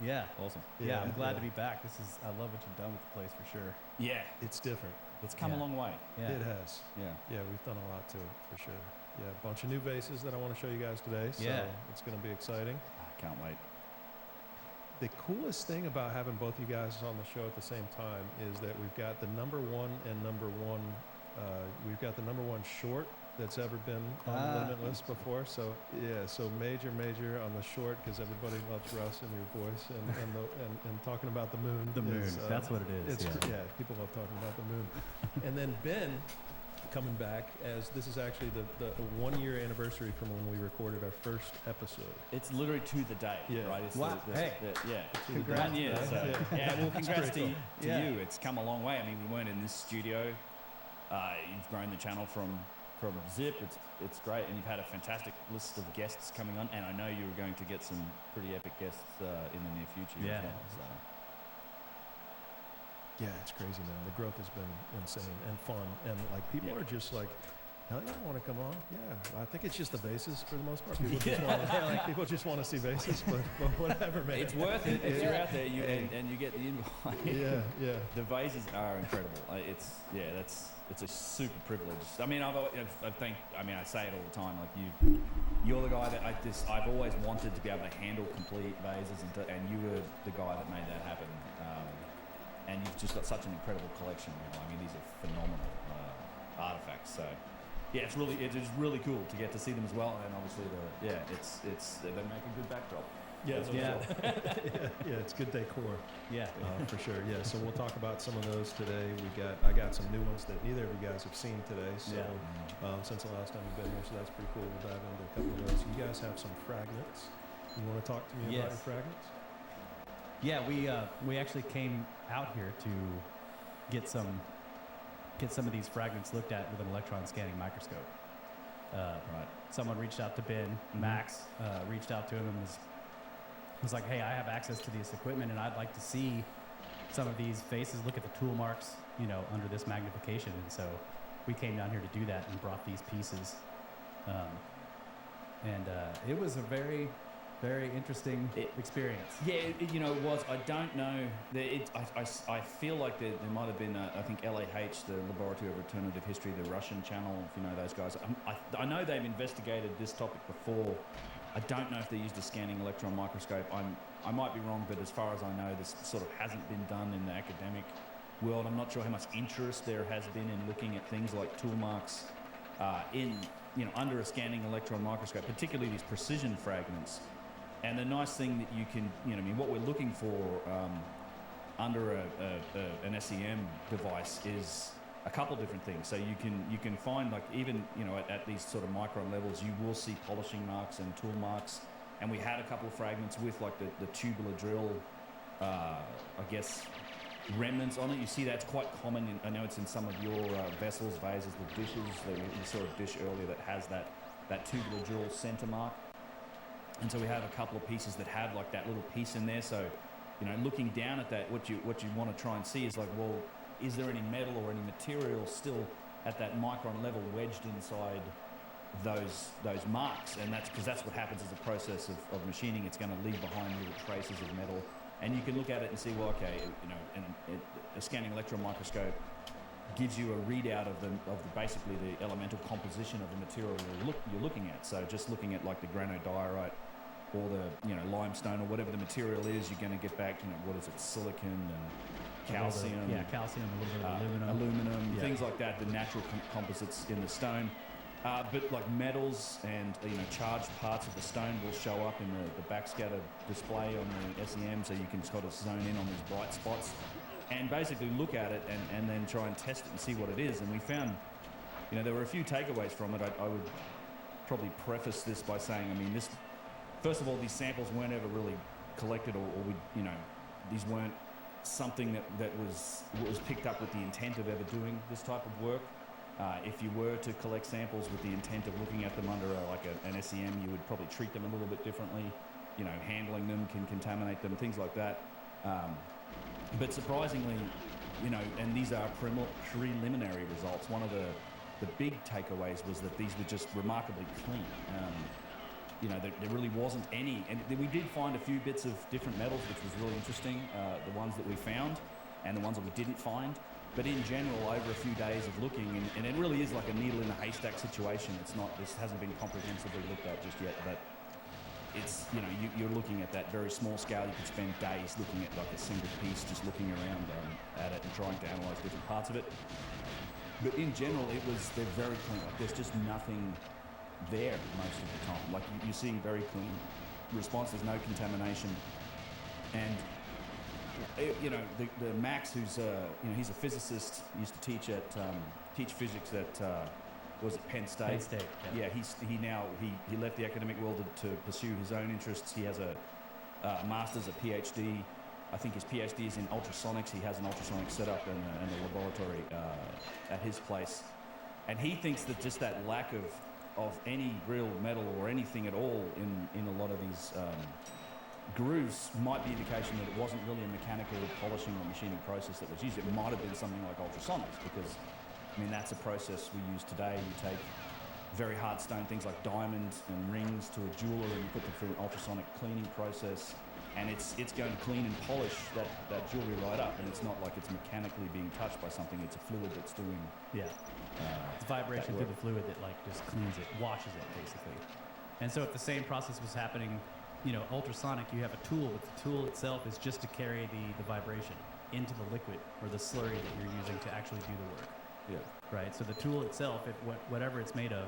Yeah. Awesome. Yeah, I'm glad to be back. I love what you've done with the place for sure. Yeah, It's different. it's come a long way. Yeah. It has. Yeah. Yeah, we've done a lot to it for sure. Yeah, a bunch of new vases that I want to show you guys today. So Yeah. it's going to be exciting. I can't wait. The coolest thing about having both you guys on the show at the same time is that we've got the number one we've got the number one short that's ever been on the Limitless before. So yeah, so major on the short because everybody loves Russ and your voice and talking about the moon. The moon. That's what it is. Yeah, people love talking about the moon. And then Ben coming back as this is actually the 1 year anniversary from when we recorded our first episode. It's literally to the day, Yeah. right? It's Wow. Hey. yeah. Congrats, 1 year. man. So, Yeah. well, congrats to Yeah. you. It's come a long way. I mean, we weren't in this studio. You've grown the channel from zip. It's great, and you've had a fantastic list of guests coming on, and I know you were going to get some pretty epic guests in the near future. Yeah. As well, so. Yeah, it's crazy, man. The growth has been insane and fun, and like people are just like, hell yeah, I want to come on. Yeah, I think it's just the bases for the most part. People just want to see bases, but whatever, man. It's worth it if you're out there and you get the invite. Yeah. The vases are incredible. It's a super privilege. I mean, I say it all the time. Like you're the guy that I've always wanted to be able to handle complete vases, and you were the guy that made that happen. And you've just got such an incredible collection. I mean, these are phenomenal artifacts. So, yeah, it is really cool to get to see them as well. And obviously, they make a good backdrop. Yeah, Yeah. yeah, it's good decor. Yeah. For sure. Yeah, so we'll talk about some of those today. I got some new ones that neither of you guys have seen today. So since the last time you've been here, so that's pretty cool. We'll dive into a couple of those. You guys have some fragments. You want to talk to me about your fragments? Yeah, we actually came out here to get some of these fragments looked at with an electron scanning microscope. Right. Someone reached out to Ben. Max reached out to him and was like, "Hey, I have access to this equipment, and I'd like to see some of these faces. Look at the tool marks, under this magnification." And so we came down here to do that and brought these pieces. And it was a very, very interesting experience. Yeah, it was. I don't know. I feel like there might have been, I think LAH, the Laboratory of Alternative History, the Russian channel, if you know those guys. I know they've investigated this topic before. I don't know if they used a scanning electron microscope. I might be wrong, but as far as I know, this sort of hasn't been done in the academic world. I'm not sure how much interest there has been in looking at things like tool marks under a scanning electron microscope, particularly these precision fragments. And the nice thing that you can, what we're looking for under an SEM device is a couple different things. So you can find, like, even at these sort of micron levels, you will see polishing marks and tool marks. And we had a couple of fragments with like the tubular drill, remnants on it. You see that's quite common. I know it's in some of your vessels, vases, the dishes. You saw a dish earlier that has that tubular drill center mark. And so we have a couple of pieces that have like that little piece in there. So, looking down at that, what you want to try and see is like, well, is there any metal or any material still at that micron level wedged inside those marks? And that's because that's what happens as a process of machining. It's going to leave behind little traces of metal. And you can look at it and see, well, okay, a scanning electron microscope gives you a readout of basically the elemental composition of the material you're looking at. So just looking at like the granodiorite or the limestone or whatever the material is, you're going to get back what is it, silicon and calcium. Calcium, a little bit of aluminum, things like that. The natural composites in the stone. But like metals and charged parts of the stone will show up in the backscatter display on the SEM, so you can sort of zone in on these bright spots and basically look at it and then try and test it and see what it is. And we found, there were a few takeaways from it. I would probably preface this by saying, first of all, these samples weren't ever really collected, or these weren't something that was picked up with the intent of ever doing this type of work. If you were to collect samples with the intent of looking at them under an SEM, you would probably treat them a little bit differently. Handling them can contaminate them, things like that. But surprisingly, and these are preliminary results. One of the big takeaways was that these were just remarkably clean. there really wasn't any. And we did find a few bits of different metals, which was really interesting, the ones that we found and the ones that we didn't find. But in general, over a few days of looking, and it really is like a needle in a haystack situation. This hasn't been comprehensively looked at just yet, but it's, you're looking at that very small scale. You could spend days looking at like a single piece, just looking around at it and trying to analyze different parts of it. But in general, they're very clean. Like there's just nothing there most of the time. Like you're seeing very clean response. There's no contamination. And the Max, who's he's a physicist, used to teach physics at was it Penn State? Penn State. Yeah, he left the academic world to pursue his own interests. He has a master's, a PhD. I think his PhD is in ultrasonics. He has an ultrasonic setup in a laboratory at his place, and he thinks that just that lack of any real metal or anything at all in a lot of these grooves might be indication that it wasn't really a mechanical polishing or machining process that was used. It might have been something like ultrasonics, because that's a process we use today. You take very hard stone, things like diamonds and rings, to a jeweler, and you put them through an ultrasonic cleaning process, and it's going to clean and polish that jewelry right up, and it's not like it's mechanically being touched by something. It's a fluid that's doing it's vibration through the fluid that like just cleans it, washes it basically. And so if the same process was happening, ultrasonic, you have a tool, but the tool itself is just to carry the vibration into the liquid or the slurry that you're using to actually do the work. Yeah. Right. So the tool itself, whatever it's made of,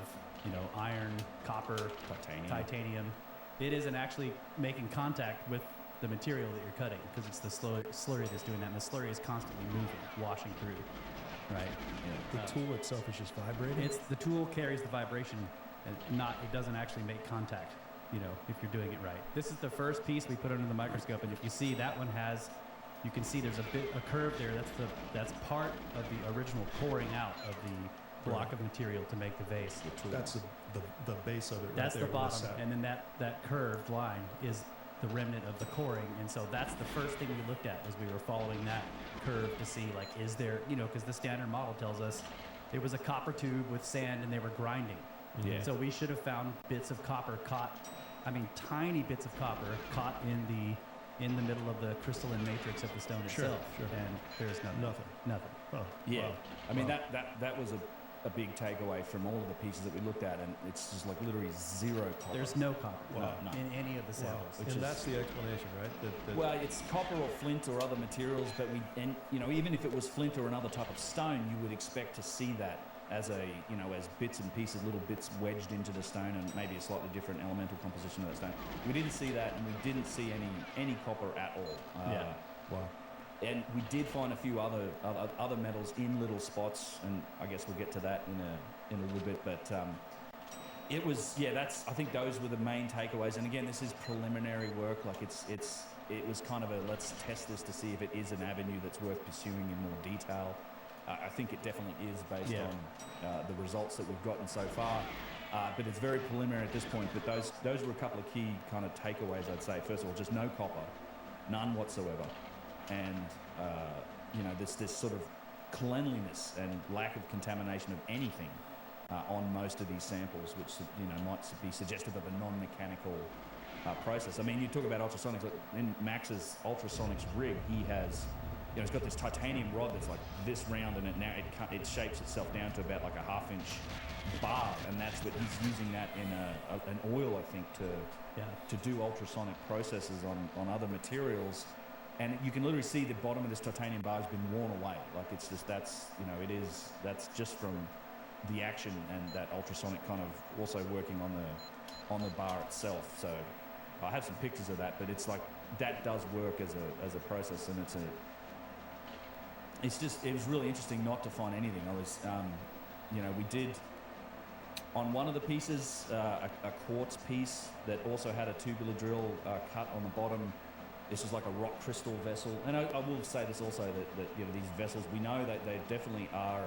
iron, copper, titanium, it isn't actually making contact with the material that you're cutting, because it's the slurry that's doing that, and the slurry is constantly moving, washing through. Right. Yeah. The tool itself is just vibrating. The tool carries the vibration, and it doesn't actually make contact. If you're doing it right. This is the first piece we put under the microscope, and if you see that one you can see there's a curve there. That's part of the original coring out of the block of material to make the vase. That's the base of it. That's right there the bottom, on the and then that curved line is the remnant of the coring, and so that's the first thing we looked at as we were following that curve to see, like, is there, because the standard model tells us it was a copper tube with sand and they were grinding. Yeah. So we should have found bits of copper tiny bits of copper caught in the middle of the crystalline matrix of the stone itself. Sure. And there's nothing. Oh, Yeah. wow. That was a big takeaway from all of the pieces that we looked at, and it's just like literally zero copper. There's no copper Wow. in any of the samples. And that's the explanation, right? Well, it's copper or flint or other materials, but even if it was flint or another type of stone, you would expect to see that as as bits and pieces, little bits wedged into the stone, and maybe a slightly different elemental composition of that stone. We didn't see that, and we didn't see any copper at all. Wow. And we did find a few other metals in little spots, and I guess we'll get to that in a little bit. But it was I think those were the main takeaways. And again, this is preliminary work. Like it was kind of a let's test this to see if it is an avenue that's worth pursuing in more detail. I think it definitely is based on the results that we've gotten so far. But it's very preliminary at this point. But those were a couple of key kind of takeaways, I'd say. First of all, just no copper, none whatsoever. And this sort of cleanliness and lack of contamination of anything on most of these samples, which might be suggestive of a non-mechanical process. I mean, you talk about ultrasonics. Like in Max's ultrasonics rig, he has he's got this titanium rod that's like this round, and it shapes itself down to about like a half-inch bar, and that's what he's using that in an oil, I think, to do ultrasonic processes on other materials. And you can literally see the bottom of this titanium bar has been worn away. Like it's just that's just from the action and that ultrasonic kind of also working on the bar itself. So I have some pictures of that, but it's like that does work as a process, and it was really interesting not to find anything. I was we did on one of the pieces a quartz piece that also had a tubular drill cut on the bottom. This was like a rock crystal vessel, and I will say this also that these vessels, we know that they definitely are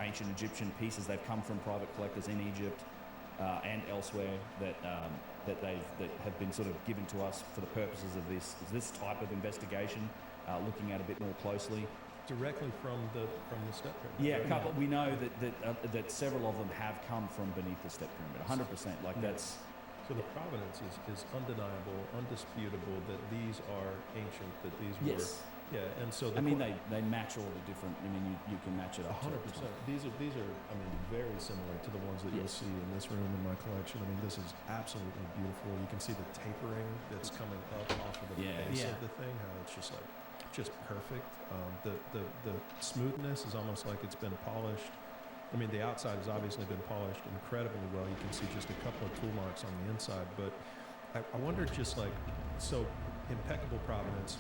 ancient Egyptian pieces. They've come from private collectors in Egypt and elsewhere that have been sort of given to us for the purposes of this type of investigation, looking at a bit more closely. Directly from the step pyramid. Yeah, right? a couple. We know that several of them have come from beneath the step pyramid. 100%. Like that's. So the provenance is undeniable, undisputable that these are ancient, that these were. Yes. Yeah, and so I mean, they match all the different. I mean, you can match it up. 100%. These are I mean, very similar to the ones that you'll Yes. see in this room in my collection. I mean, this is absolutely beautiful. You can see the tapering that's coming up off of the base Yeah. of the thing. How it's just perfect. The smoothness is almost like it's been polished. I mean, the outside has obviously been polished incredibly well. You can see just a couple of tool marks on the inside, but I wonder just like, so impeccable provenance.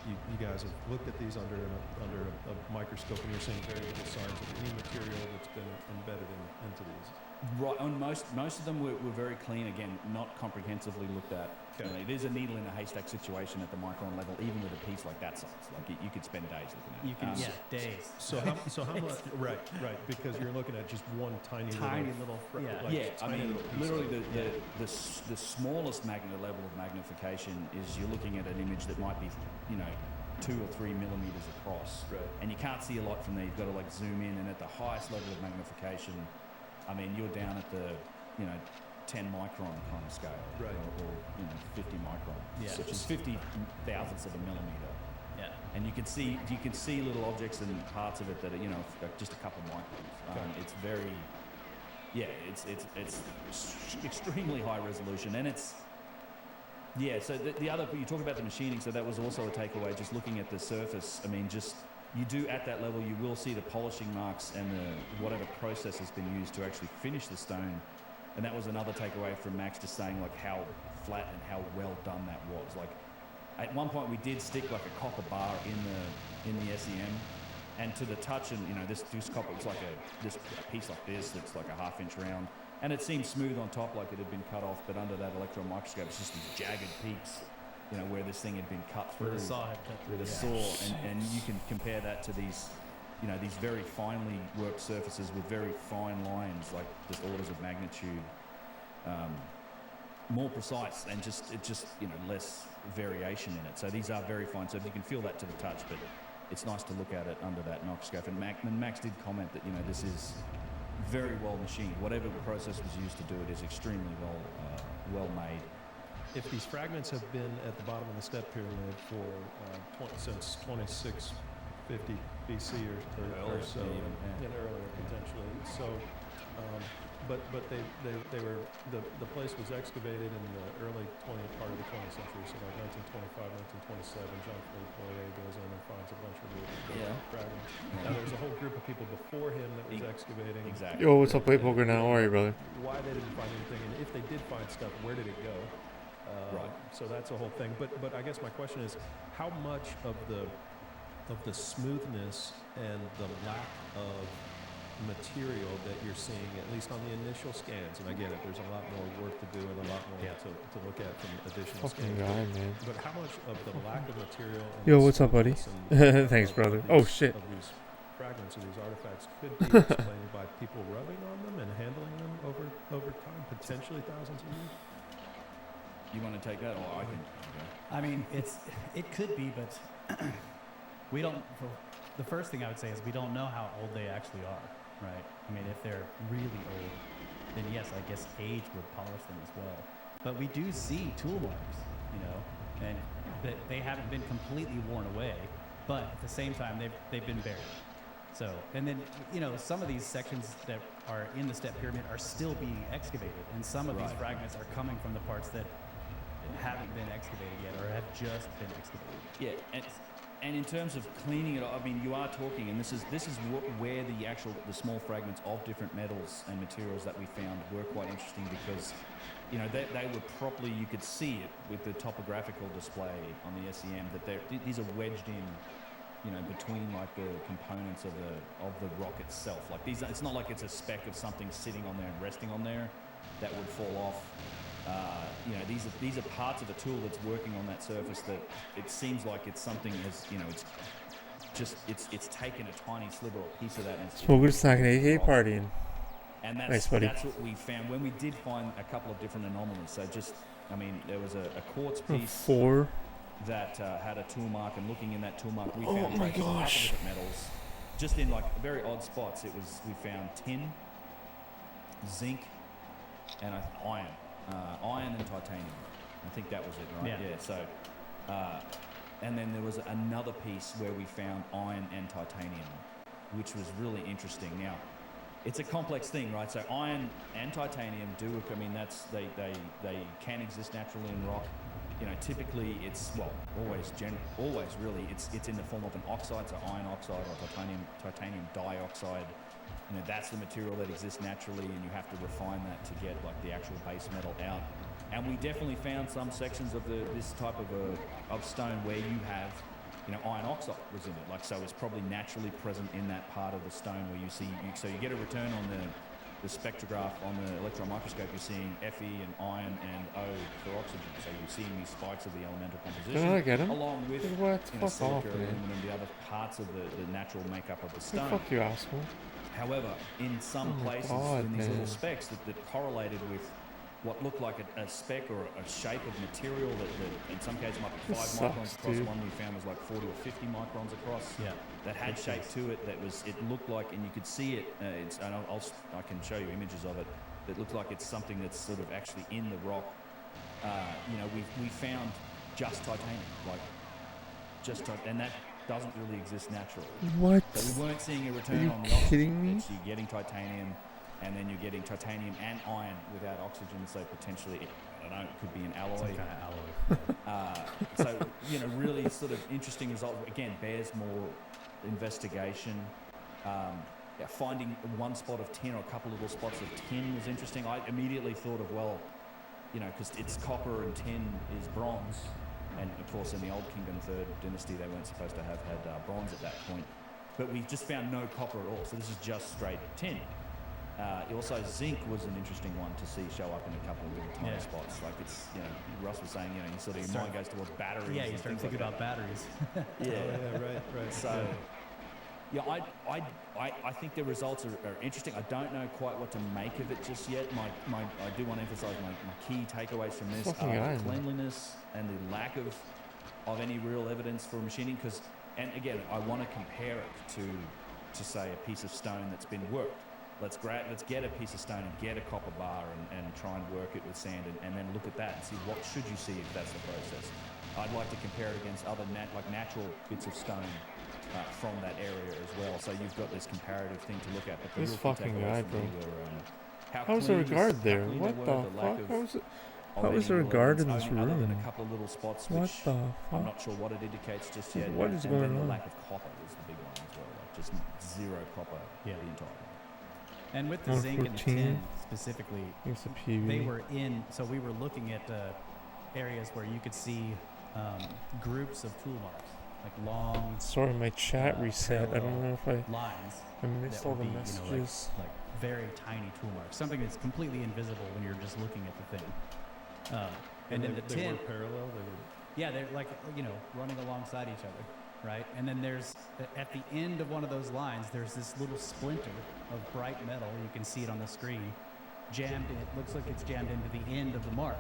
You guys have looked at these under a microscope, and you're seeing very little signs of any material that's been embedded into these. Right, on most of them were very clean. Again, not comprehensively looked at. Okay. You know, there's a needle in a haystack situation at the micron level, even with a piece like that size. Like you could spend days looking at. You can, it. days. So how much? Right, because you're looking at just one tiny little, yeah. like Yeah, I tiny mean, little piece literally of it. the smallest level of magnification is you're looking at an image that might be, 2 or 3 millimeters across, Right. and you can't see a lot from there. You've got to like zoom in, and at the highest level of magnification, I mean, you're down at the 10 micron kind of scale, Right. or 50 micron, Yeah. which is 50 thousandths of a millimeter. Yeah. And you can see little objects and parts of it that are just a couple microns. Okay. It's very, it's extremely high resolution, and it's So the other, you talk about the machining, so that was also a takeaway. Just looking at the surface, I mean, just you do at that level, you will see the polishing marks and whatever process has been used to actually finish the stone. And that was another takeaway from Max, just saying like how flat and how well done that was. Like at one point we did stick like a copper bar in the SEM, and to the touch, and this copper, it's like this piece like this that's like a ½ inch round, and it seemed smooth on top, like it had been cut off, but under that electron microscope it's just these jagged peaks, where this thing had been cut through Where the saw had cut through. with a saw, and you can compare that to these these very finely worked surfaces with very fine lines, like just orders of magnitude more precise, and just less variation in it. So these are very fine. So you can feel that to the touch, but it's nice to look at it under that microscope. And Max did comment that this is very well machined. Whatever process was used to do it is extremely well made. If these fragments have been at the bottom of the step pyramid for since 2650 BC or so, and earlier potentially. So, but they were the place was excavated in the early 20th part of the 20th century, so like 1925, 1927. John Philippe Boyer goes in and finds a bunch of fragments. Now there's a whole group of people before him that was excavating. Exactly. Yo, what's up, Wave Poker now? How are you, brother? Why they didn't find anything, and if they did find stuff, where did it go? Right. So that's a whole thing. But I guess my question is, how much of the smoothness and the lack of material that you're seeing, at least on the initial scans, and I get it, there's a lot more work to do and a lot more to look at from additional Fucking scans. guy, man. But how much of the lack of material and Yo, the what's up, buddy? smoothness and, Thanks, of brother. these- Oh, shit. Of these fragments, of these artifacts, could be explained by people rubbing on them and handling them over time, potentially thousands of years? You want to take that, or I can? I mean, it could be, but we don't. The first thing I would say is we don't know how old they actually are, right? I mean, if they're really old, then yes, I guess age would polish them as well. But we do see tool marks, and they haven't been completely worn away, but at the same time, they've been buried. So, and then, some of these sections that are in the step pyramid are still being excavated, and some of these Right. fragments are coming from the parts that haven't been excavated yet or have just been excavated. Yeah, and in terms of cleaning it, I mean, you are talking, and this is where the small fragments of different metals and materials that we found were quite interesting, because they were properly, you could see it with the topographical display on the SEM that these are wedged in, between like the components of the rock itself. Like it's not like it's a speck of something sitting on there and resting on there that would fall off. These are parts of a tool that's working on that surface that it seems like it's something it's taken a tiny sliver or piece of that and Smoker's talking AK partying. And Nice, buddy. that's what we found when we did find a couple of different anomalies. So there was a quartz piece 4. that had a tool mark, and looking in that tool mark, we found Oh my traces of a couple gosh. different metals, just in like very odd spots. We found tin, zinc, and iron. iron and titanium. I think that was it, right? Yeah. So, and then there was another piece where we found iron and titanium, which was really interesting. Now, it's a complex thing, right? So iron and titanium do. I mean, they can exist naturally in rock. You know, typically it's always really it's in the form of an oxide, so iron oxide or titanium dioxide. You know, that's the material that exists naturally, and you have to refine that to get like the actual base metal out. And we definitely found some sections of this type of stone where you have, you know, iron oxide was in it. Like, so it's probably naturally present in that part of the stone where you see. So you get a return on the spectrograph on the electron microscope. You're seeing Fe and iron and O for oxygen. So you're seeing these spikes of the elemental composition, Did I get him? along with What? you know, Fuck off, silica, man. aluminum, the other parts of the natural makeup of the Hey, stone. fuck you, asshole. However, in some Oh my places, God, in these little man. specks that correlated with what looked like a speck or a shape of material that in some cases might be 5 This microns sucks, across. dude. One we found was like 40 or 50 microns across. Yeah. That had shape to it. It looked like, and you could see it. And I can show you images of it. It looked like it's something that's sort of actually in the rock. You know, we found just titanium, and that doesn't really exist naturally. What? So we weren't seeing a Are return you on the oxygen. kidding me? It's you're getting titanium, and then you're getting titanium and iron without oxygen. So potentially, I don't know, it could be an alloy. Some kind of alloy. So you know, really sort of interesting result. Again, bears more investigation. Finding one spot of tin or a couple little spots of tin was interesting. I immediately thought of, well, you know, because it's copper and tin is bronze. And of course, in the Old Kingdom, Third Dynasty, they weren't supposed to have had bronze at that point. But we just found no copper at all. So this is just straight tin. Also, zinc was an interesting one to see show up in a couple of little tiny spots. Like it's, you know, Russ was saying, you know, your mind goes towards batteries. Yeah, you and start things thinking like about batteries. Right. So, yeah, I think the results are interesting. I don't know quite what to make of it just yet. I do want to emphasize my key takeaways from this Fucking are iron. cleanliness and the lack of any real evidence for machining. And again, I want to compare it to say a piece of stone that's been worked. Let's get a piece of stone and get a copper bar and try and work it with sand and then look at that and see what should you see if that's the process. I'd like to compare it against other natural bits of stone from that area as well. So you've got this comparative thing to look at. But the This real key fucking takeaways guy, for me bro. were, How was the regard there? how clean What they the were, lack fuck? of How was the any regard real in this evidence, other than room? a couple of little spots, What which the I'm fuck? not sure what it indicates just yet. What is and going then the on? lack of copper was the big one as well. Like just zero copper the entire time. And with the zinc and the 114. tin specifically, It's a PV. they were in. So we were looking at areas where you could see groups of tool marks, like long Sorry, my chat reset. I don't know if lines I missed that all would the be, messages. like very tiny tool marks, something that's completely invisible when you're just looking at the thing. And then the they tin, were parallel. They were. yeah, they're like running alongside each other, right? And then there's at the end of one of those lines, there's this little splinter of bright metal. You can see it on the screen, jammed in. It looks like it's jammed into the end of the mark.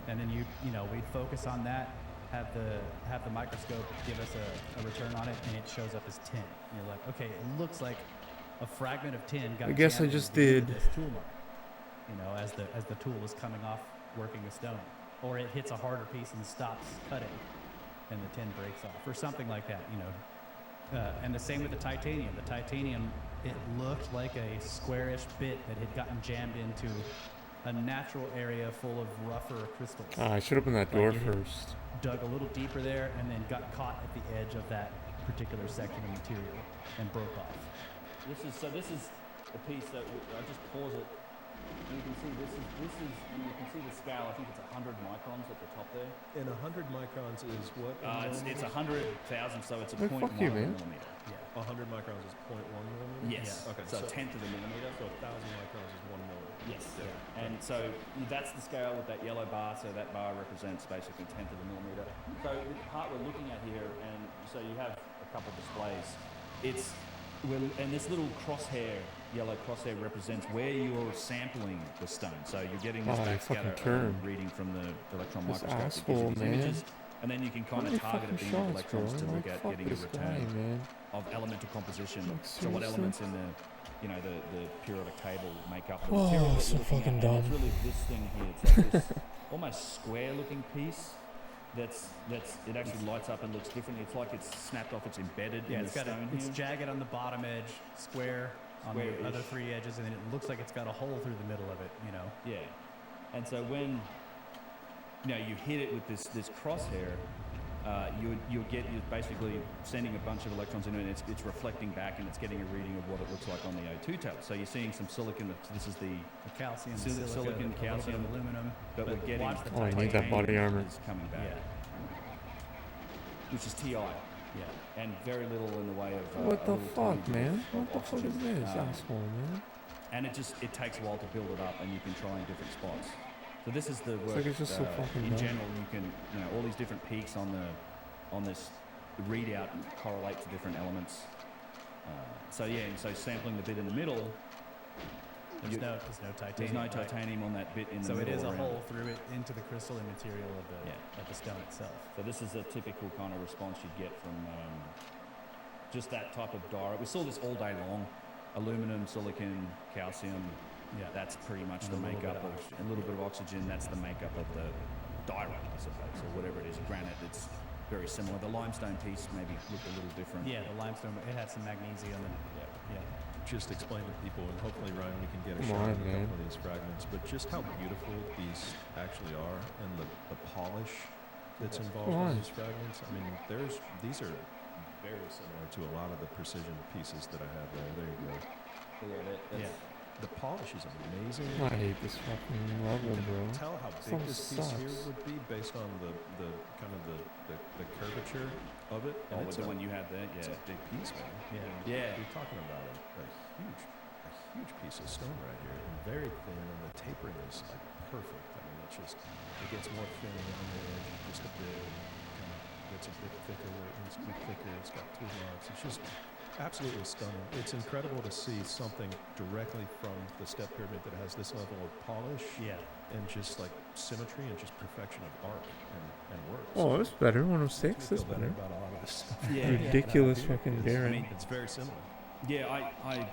And then we'd focus on that, have the microscope give us a return on it, and it shows up as tin. And you're like, okay, it looks like a fragment of tin got I guess I jammed just into the end of did. this tool mark, as the tool is coming off working the stone, or it hits a harder piece and stops cutting, and the tin breaks off, or something like that. And the same with the titanium. The titanium, it looked like a squarish bit that had gotten jammed into a natural area full of rougher crystals. I should open that door Like it had first. Dug a little deeper there and then got caught at the edge of that particular section of material and broke off. This is the piece that I just pause it. And you can see this is, and you can see the scale. I think it's 100 microns at the top there. And 100 microns is what? It's 100,000, so it's a Hey, 0.1 fuck you, man. millimeter. Yeah. 100 microns is 0.1 millimeter. Yes. Okay. So a tenth of a millimeter. So 1,000 microns is 1 millimeter. Yes. Yeah. And so that's the scale with that yellow bar. So that bar represents basically tenth of a millimeter. So the part we're looking at here, and so you have a couple of displays. And this little crosshair, yellow crosshair, represents where you're sampling the stone. So you're getting this Oh, you backscatter fucking turn. reading from the electron This microscope. that gives you asshole, these man. images, and then you can kind How of many target a fucking beam of shots, bro? electrons to look Like, at fuck getting a this guy, return man. of elemental composition. Like, So what seriously? elements in you know, the periodic table make up the Oh, material that so you're looking fucking at. And it's dumb. really this thing here. It's like this almost square-looking piece. It actually lights up and looks different. It's like it's snapped off. It's embedded Yeah, in it's the got stone it's here. jagged on the bottom edge, square on the Square-ish. other 3 edges, and then it looks like it's got a hole through the middle of it. You know. Yeah, and so when you hit it with this crosshair, you're basically sending a bunch of electrons in, and it's reflecting back, and it's getting a reading of what it looks like on the O2 table. So you're seeing some silicon. This is the The calcium, Silicon, silica, a little bit calcium, of aluminum, but we're getting watch the Oh, I need that titanium. body armor. is coming back, Yeah, which is TI, yeah. and very little in the way of What a the little fuck, tiny bit man? of What the fuck is oxygen. this, asshole, man? And it takes a while to build it up, and you can try in different spots. So this is the work. like it's just so fucking in dumb. general, you can all these different peaks on this readout and correlate to different elements. So sampling the bit in the middle. There's no titanium. There's no right? titanium on that bit in the So middle. it is a around hole it. through it into the crystalline material of the stone itself. So this is a typical kind of response you'd get from just that type of diorite. We saw this all day long. Aluminum, silicon, calcium. Yeah. That's pretty much And the a little makeup bit of of oxygen. a little bit of oxygen. That's the makeup of the diorite, I suppose, or whatever it is. Granite. It's very similar. The limestone piece maybe looked a little different. Yeah, the limestone. It had some magnesium and yeah. Just explain to people, and hopefully, Ryan, we can get a Come shot on, of a man. couple of these fragments, but just how beautiful these actually are, and the polish that's involved Come on. in these fragments. I mean, these are very similar to a lot of the precision pieces that I have there. There you go. Yeah. The polish is amazing. I hate this fucking level, bro. Tell how This big one this piece here sucks. would be based on the kind of the curvature of it. Oh, And with the one you had there, it's yeah. a big piece, man. Yeah. You're talking about a huge piece of stone right here, and very thin, and the tapering is like perfect. I mean, it gets more thin on the edge just a bit, and kind of gets a bit thicker where it needs to be thicker. It's got tool marks. It's just absolutely stunning. It's incredible to see something directly from the step pyramid that has this level of polish Yeah. and just like symmetry and just perfection of art and work. Oh, that's better. makes 106. me That's feel better better. about a lot of this stuff. Yeah. Ridiculous Dude, fucking it's- Darren. I mean, It's very similar. Yeah,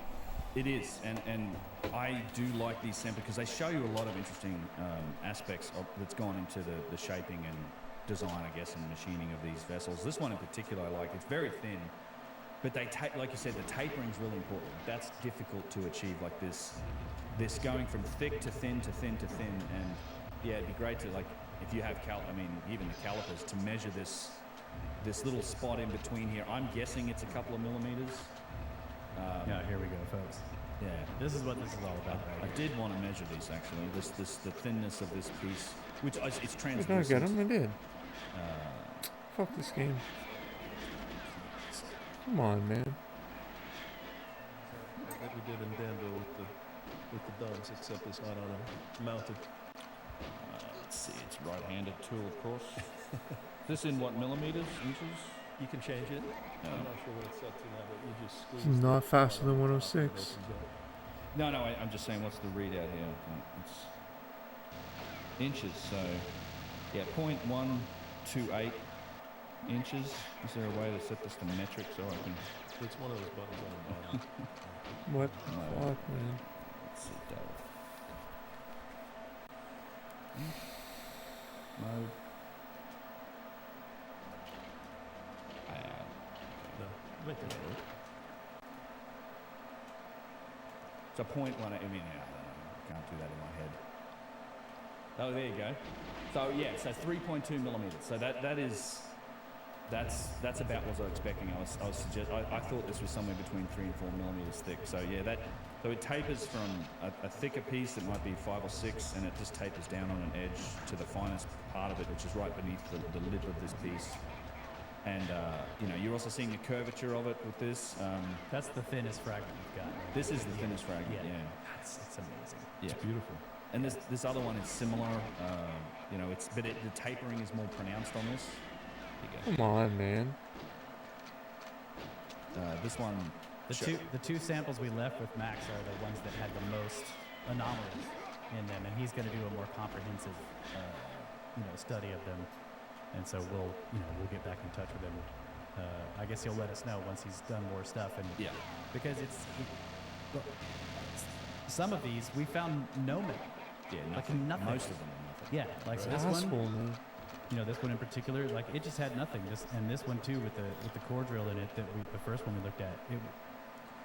it is, and I do like these samples because they show you a lot of interesting aspects that's gone into the shaping and design, I guess, and machining of these vessels. This one in particular, I like. It's very thin, but like you said, the tapering is really important. That's difficult to achieve, like this going from thick to thin to thin to thin, and yeah, it'd be great to like if you have even the calipers to measure this little spot in between here. I'm guessing it's a couple of millimeters. Yeah, here we go, folks. Yeah. This is what this is all about, I right? did want to measure these actually. The thinness of this piece, which it's I was translucent. gonna get him. I did. Uh, Fuck this game. Come on, man. Like we did in Danville with the dumbs, except it's not on a mounted. let's see, it's right-handed tool, of course. This in what, millimeters, inches? You can change it. No. I'm not sure what it's set to now, but you just squeeze. It's the not faster than bottom, it 106. opens up. No, I'm just saying, what's the readout here? It's inches, so yeah, 0.128 inches. Is there a way to set this to metric so I can? It's one of those buttons on the bottom. What No. the fuck, man? Let's see, Dave. Mode. No, make that work. So 0.1, I mean, yeah, I don't know, can't do that in my head. Oh, there you go. So yeah, so 3.2 millimeters. So that's about what I was expecting. I thought this was somewhere between 3 and 4 millimeters thick. So yeah, so it tapers from a thicker piece that might be 5 or 6, and it just tapers down on an edge to the finest part of it, which is right beneath the lip of this piece. And you're also seeing the curvature of it with this. That's the thinnest fragment we've got. Right? This is the thinnest fragment. Yeah. Yeah. It's amazing. Yeah. It's beautiful. And this other one is similar. The tapering is more pronounced on this. Here you Come on, man. go. This one. The two samples we left with Max are the ones that had the most anomalies in them, and he's going to do a more comprehensive, study of them. And so we'll get back in touch with him. I guess he'll let us know once he's done more stuff, and Yeah. because But some of these we found no metal. Yeah, Like nothing. nothing. Most of them are nothing. Yeah, like Right. this Asshole, one, man. this one in particular, like it just had nothing. And this one too with the core drill in it the first one we looked at.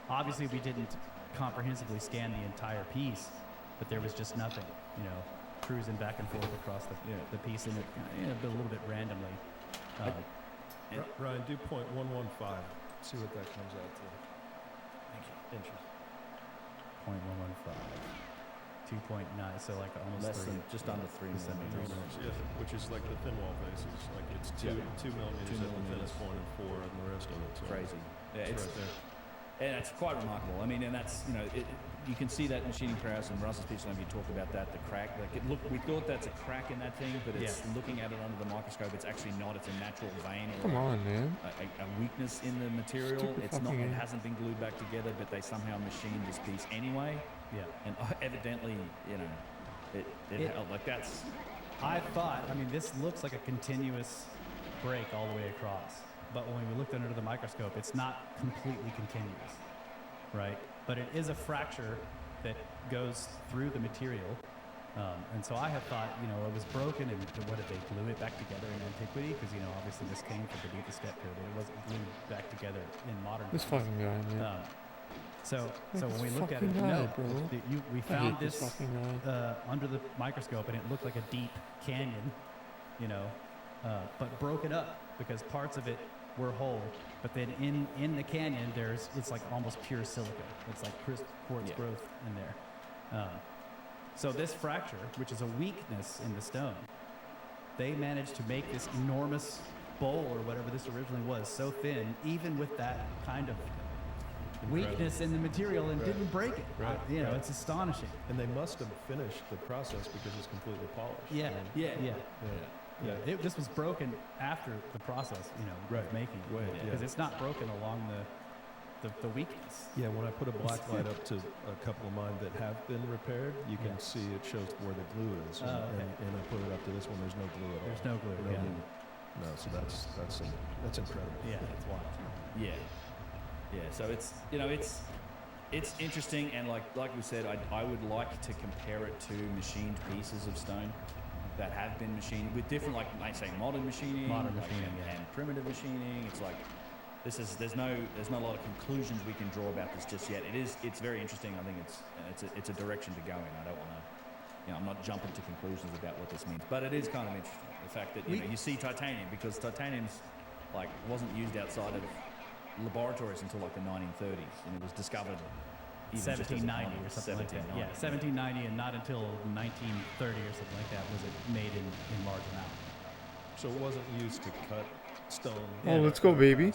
Obviously we didn't comprehensively scan the entire piece, but there was just nothing. Cruising back and forth across the piece in it, a little bit randomly. Ryan, do .115. See what that comes out to. Thank you. Inches. 0.115, 2.9, so like almost Less three. than, just under 3 Just under millimeters. 3 Yeah, which is like the thin wall bases. Like it's two millimeters 2 at the millimeters. thinnest point and 4 and the rest of it. So Crazy. Yeah, It's it's right there. and it's quite remarkable. I mean, and that's you can see that machining prowess, and Russell's speech line, you talked about that, the crack. Like we thought that's a crack in that thing, but it's looking at it under the microscope, it's actually not. It's a natural vein or Come on, man. a weakness in the material. Stupid It's not. fucking- It hasn't been glued back together, but they somehow machined this piece anyway, Yeah. and evidently, it held. Like that's. I thought, this looks like a continuous break all the way across. But when we looked under the microscope, it's not completely continuous, right? But it is a fracture that goes through the material. And so I had thought, it was broken, and what did they glue it back together in antiquity? Because, obviously this came from beneath the step code. It wasn't glued back together in modern This times. fucking guy, man. So This when we look at fucking it, guy, no, bro. we I found hate this this fucking guy. under the microscope, and it looked like a deep canyon, but broken up because parts of it were whole. But then in the canyon, it's like almost pure silica. It's like crisp quartz growth in there. So this fracture, which is a weakness in the stone, they managed to make this enormous bowl or whatever this originally was so thin, even with that kind of weakness in the material, and didn't break it. Right. It's astonishing. And they must have finished the process because it's completely polished. Yeah. Yeah. This was broken after the process, Right. of making it, Right, because yeah. it's not broken along the weakness. Yeah, when I put a black light up to a couple of mine that have been repaired, you can see it shows where the glue is. And, Oh, okay. and I put it up to this one, there's no glue at all. There's no glue. No Yeah. glue. No, so that's incredible. Yeah, it's wild. Yeah. So it's interesting, and like we said, I would like to compare it to machined pieces of stone that have been machined with different, like I say, modern machining, and primitive machining. It's like there's not a lot of conclusions we can draw about this just yet. It's very interesting. I think it's a direction to go in. I don't want to. I'm not jumping to conclusions about what this means, but it is kind of interesting. The fact that you see titanium, because titanium's wasn't used outside of laboratories until like the 1930s, and it was discovered even just as a 1790 or common- something like that. 1790. Yeah, 1790, and not until 1930 or something like that was it made in large amount. So it wasn't used to cut stone. Oh, let's go, baby.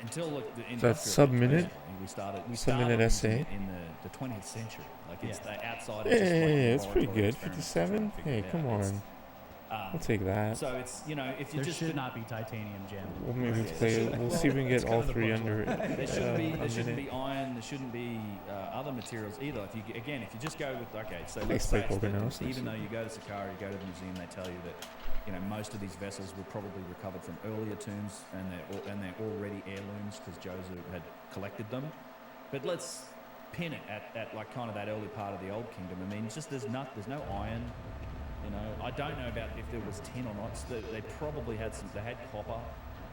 Until like, the That's industrial sub-minute? revolution. We started Sub-minute using essay? it in the 20th century. Like it's outside of Hey, just like it's pretty laboratory good. experiments 57? to try Hey, and figure come it out. on. I'll take that. So it's if you There just should not be titanium jammed. We'll maybe Yeah, play it. We'll see if we can get all three under it. There shouldn't be a minute. iron. There shouldn't be other materials either. If you just go with so Thanks, let's say Blake Organos. even though you go to Sakara, you go to the museum, they tell you that most of these vessels were probably recovered from earlier tombs, and they're already heirlooms because Joseph had collected them. But let's pin it at like kind of that early part of the Old Kingdom. I mean, just there's no iron. I don't know about if there was tin or not. So they probably had they had copper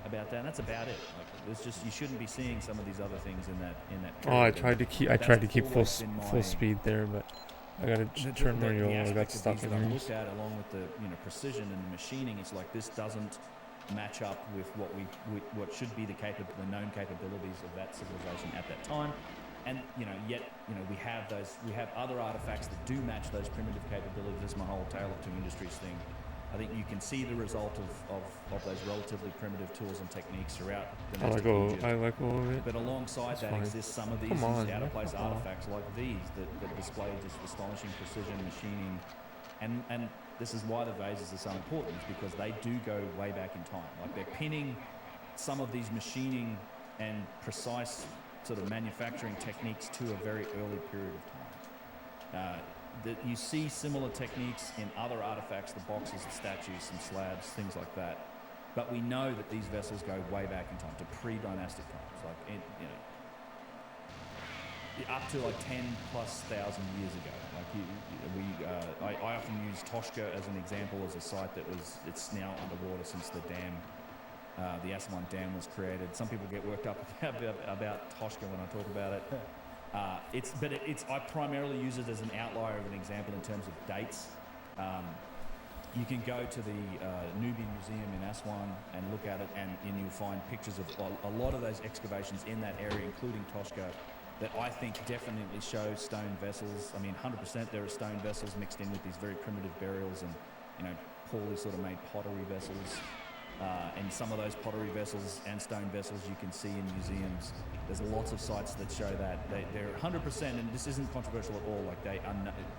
about that. And that's about it. Like, there's just you shouldn't be seeing some of these other things in that. Oh, I period. tried to keep. I That's tried to keep always been full speed there, but I gotta turn my roll. I got aspect of stuck these in that I there. looked at along with the precision and the machining. It's like this doesn't match up with what should be the known capabilities of that civilization at that time. And yet we have other artifacts that do match those primitive capabilities. That's my whole tale of two industries thing. I think you can see the result of those relatively primitive tools and techniques throughout the I like all of it. But alongside That's that fine. exists some of these Come on, out of place man. artifacts like these that display just astonishing precision machining. And this is why the vases are so important, is because they do go way back in time. Like they're pinning some of these machining and precise sort of manufacturing techniques to a very early period of time. That you see similar techniques in other artifacts, the boxes, the statues, some slabs, things like that. But we know that these vessels go way back in time to pre-dynastic times. Like up to like 10+ thousand years ago. Like I often use Toshka as an example as a site it's now underwater since the dam, the Aswan Dam was created. Some people get worked up about Toshka when I talk about it. I primarily use it as an outlier of an example in terms of dates. You can go to the Nubian Museum in Aswan and look at it, and you'll find pictures of a lot of those excavations in that area, including Toshka, that I think definitely show stone vessels. I mean, 100% there are stone vessels mixed in with these very primitive burials and, poorly sort of made pottery vessels. And some of those pottery vessels and stone vessels you can see in museums. There's lots of sites that show that. They're 100%, and this isn't controversial at all,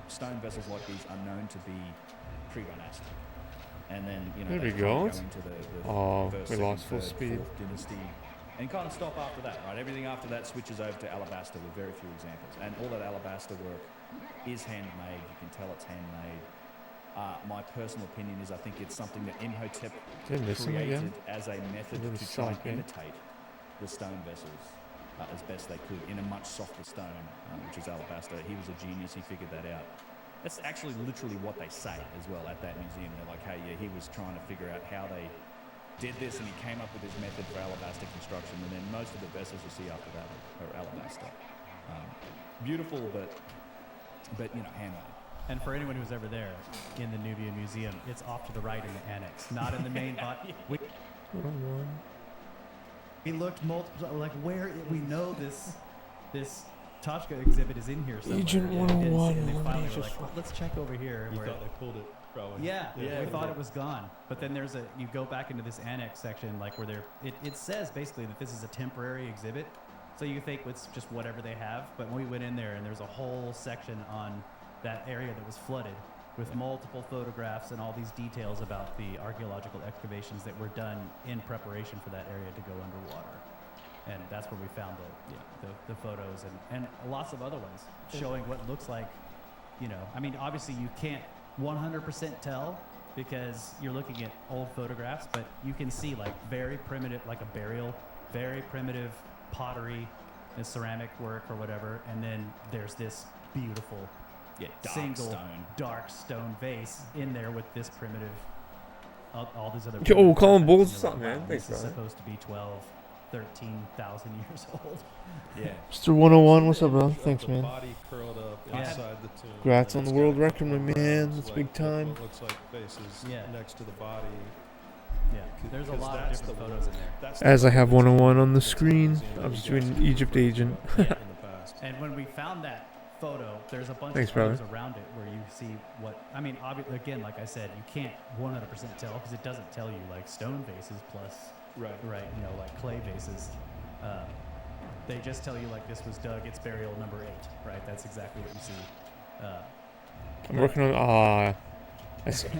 stone vessels like these are known to be pre-dynastic. And then, There we they go. go into the We first, second, lost full third, speed. fourth dynasty, and kind of stop after that, right? Everything after that switches over to alabaster with very few examples. And all that alabaster work is handmade. You can tell it's handmade. My personal opinion is I think it's something that Imhotep Did I miss him created again? as a method Really to try and suck, eh? imitate the stone vessels as best they could in a much softer stone, which is alabaster. He was a genius. He figured that out. That's actually literally what they say as well at that museum. They're like, hey, yeah, he was trying to figure out how they did this, and he came up with his method for alabaster construction, and then most of the vessels you see after that are alabaster. Beautiful, but handmade. And for anyone who's ever there in the Nubian Museum, it's off to the right in the annex, not in the main body. We looked multiple, like we know this Toshka exhibit is in here somewhere. Agent And 101, they finally were just like, well, let's check over here. You where thought they pulled it, probably. Yeah, we thought it was gone. But then you go back into this annex section, like where it says basically that this is a temporary exhibit. So you think it's just whatever they have. But when we went in there, and there's a whole section on that area that was flooded with multiple photographs and all these details about the archaeological excavations that were done in preparation for that area to go underwater. And that's where we found the photos and lots of other ones showing what looks like, I mean, obviously you can't 100% tell because you're looking at old photographs, but you can see like very primitive, like a burial, very primitive pottery and ceramic work or whatever. And then there's this beautiful dark stone vase in there with this primitive, all these other. Yo, Colin Bowles, what's like, up, man? wow, Thanks, this is brother. supposed to be 13,000 years old. Yeah. Mr. 101, what's up, bro? Of Thanks, the man. body curled up Yeah. inside the tomb. Congrats and on it's the world got a record, couple my of man. rounds, That's like big time. What looks like faces Yeah. next to the body. Yeah, there's a 'Cause lot of that's different the photos in one- there. that's the As I one have that's 101 on the that's in screen, museum I that was you guys doing have Egypt referred to Agent. in the past. And when we found that photo, there's a bunch Thanks, of brother. photos around it where you see again, like I said, you can't 100% tell because it doesn't tell you like stone vases plus, Right. like clay vases. They just tell you like this was dug, it's burial number 8, right? That's exactly what you see. I'm working on.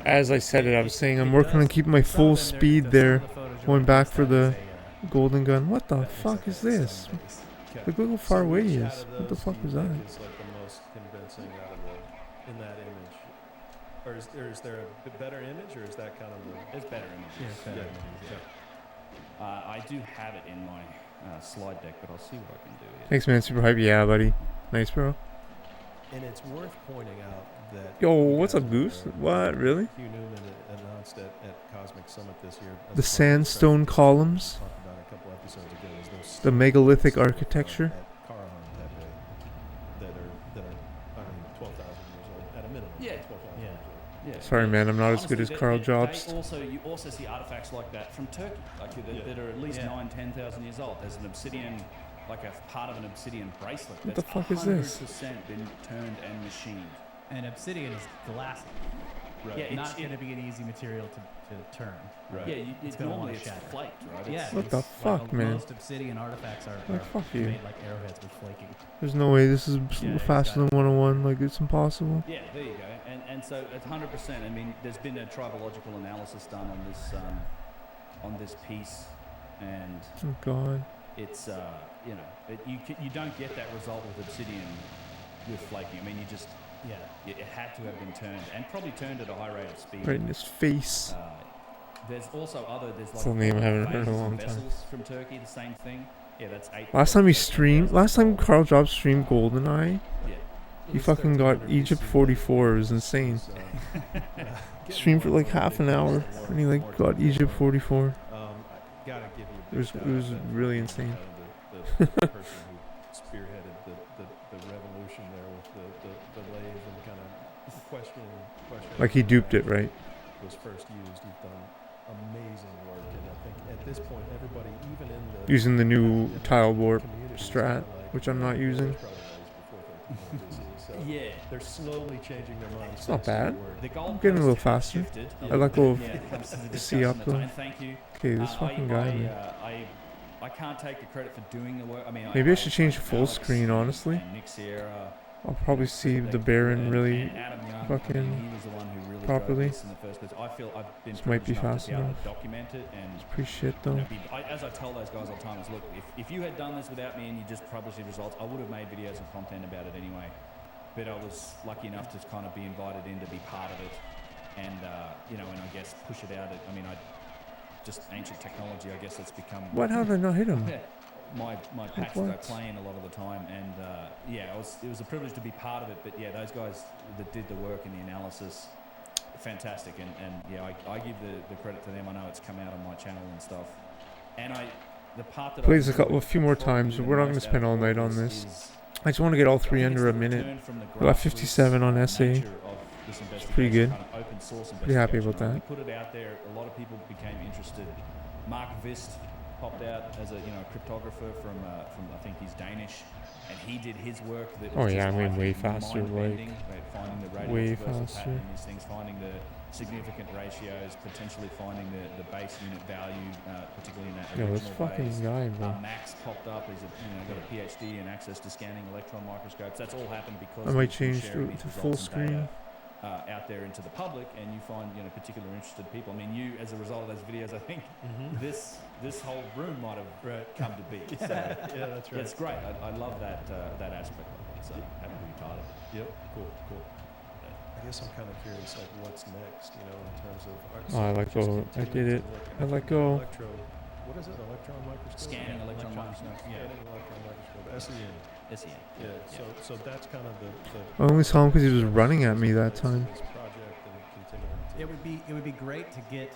As I said it, I was saying I'm It working on does- keeping my some full of them, speed some there. of the photos you're Going like, back yes, for that the is golden gun. What the that looks fuck like is a this? stone vase. Okay. Look how far away he which is. out of What the those fuck do is you that? think is like the most convincing out of in that image? Or is there a better image, or is that kind of the? There's better images. Yeah, it's better Yeah. images, yeah. I do have it in my slide deck, but I'll see what I can do here. Thanks, man. Super hype. Yeah, buddy. Nice, bro. And it's worth pointing out that. Yo, you what's guys up, were Goose? there. What, really? Hugh Newman announced at Cosmic Summit this year. as The part of sandstone presentation columns? we talked about a couple episodes ago, is those The megalithic stones architecture? at Karahan Tepe that are 12,000 years old at a minimum. Yeah. 12,000 Yeah. years old. Yeah. Sorry, man. I'm not as good Honestly, as Carl they Jobst. you also see artifacts like that from Turkey, that are at least Yeah. 10,000 years old. There's an obsidian, like a part of an obsidian bracelet. What the that's fuck is this? 100% been turned and machined. And obsidian is glassy. Right. Yeah, Not going to be an easy material to turn. Right. Yeah, It's it's gonna normally wanna it's shatter. flaked, right? Yeah. It's, What the it's fuck, like man? Most obsidian artifacts are Like, fuck you. made like arrowheads with flaking. There's no way this is Yeah, he's faster got than 101. Like, it's impossible. Yeah, there you go. And so it's 100%. I mean, there's been a tribological analysis done on this piece, and Oh, God. it's you don't get that result with obsidian with flaking. I mean, Yeah. it had to have been turned, and probably turned at a high rate of speed. Right in his face. There's also there's That's a like name I haven't heard in a phases long and time. vessels from Turkey, the same thing. Yeah, that's 8. Last time he streamed, last time Carl Jobs streamed GoldenEye, Yeah. he fucking got Egypt 44. It was insane. Streamed for like half an hour, and he like got Egypt 44. I gotta give you a It was big it was shout out for really being insane. kind of the person who spearheaded the revolution there with the lathe and kind of questioning. Like he duped it, right? Was first used. You've done amazing work, and I think at this point, everybody, even in the Using the new tile warp community, is strat, kinda like, which I'm not using. there's probably ways before 13 BC, so Yeah. they're slowly changing their minds. It's not bad. The gold I'm getting a little faster. I let go of C up though. Thank you. Okay, this fucking guy, man. I can't take the credit for doing the work. I mean, Maybe I should change to full screen, honestly. And Nick Sierra, I'll probably see the Baron really and Adam Young, fucking he was the one who really properly. drove this in the first place. I feel I've been This might be privileged enough fast to be able enough. to document it and It's pretty shit you though. know, as I tell those guys all the time, is look, if you had done this without me and you just published the results, I would have made videos and content about it anyway. But I was lucky enough to kind of be invited in to be part of it, and you know, and I guess push it out. Just ancient technology, I guess that's become. What? How did I not hit him? my patch that I what? play in a lot of the time, and yeah, it was a privilege to be part of it. But yeah, those guys that did the work and the analysis, fantastic, and yeah, I give the credit to them. I know it's come out on my channel and stuff, and the part that Please, I a few more times. We're not going to spend all night on this. I just want to get all three under a minute. We got 57 on SA. It's pretty good. Pretty happy about that. We put it out there. A lot of people became interested. Mark Vist popped out as a cryptographer from I think he's Danish, and he did his work. That Oh was yeah, just, I mean way think, faster, like mind-bending, finding the way radius reversal faster. pattern in these things, finding the significant ratios, potentially finding the base unit value, particularly in that yo, this original fucking base. guy, bro. Max popped up. He's got a PhD in access to scanning electron microscopes. That's all happened because I might he's been change sharing to his full results and data, screen. out there into the public, and you find particular interested people. I mean, you as a result of those videos, I think this whole room might have come to be. So, Yeah, that's right. it's great. I love that aspect of it. So happy to be part of it. Yep. Cool. I guess I'm kind of curious, like, what's next? In terms of. Oh, I let just go. I continuing did to it. look I at let go. What is it? Electron microscope. Scanning electron microscopes. Scanning electron microscope. SEM. SEM. Yeah. So that's kind of the. I only saw him because he was running at me that time. This project and continuing to. It would be great to get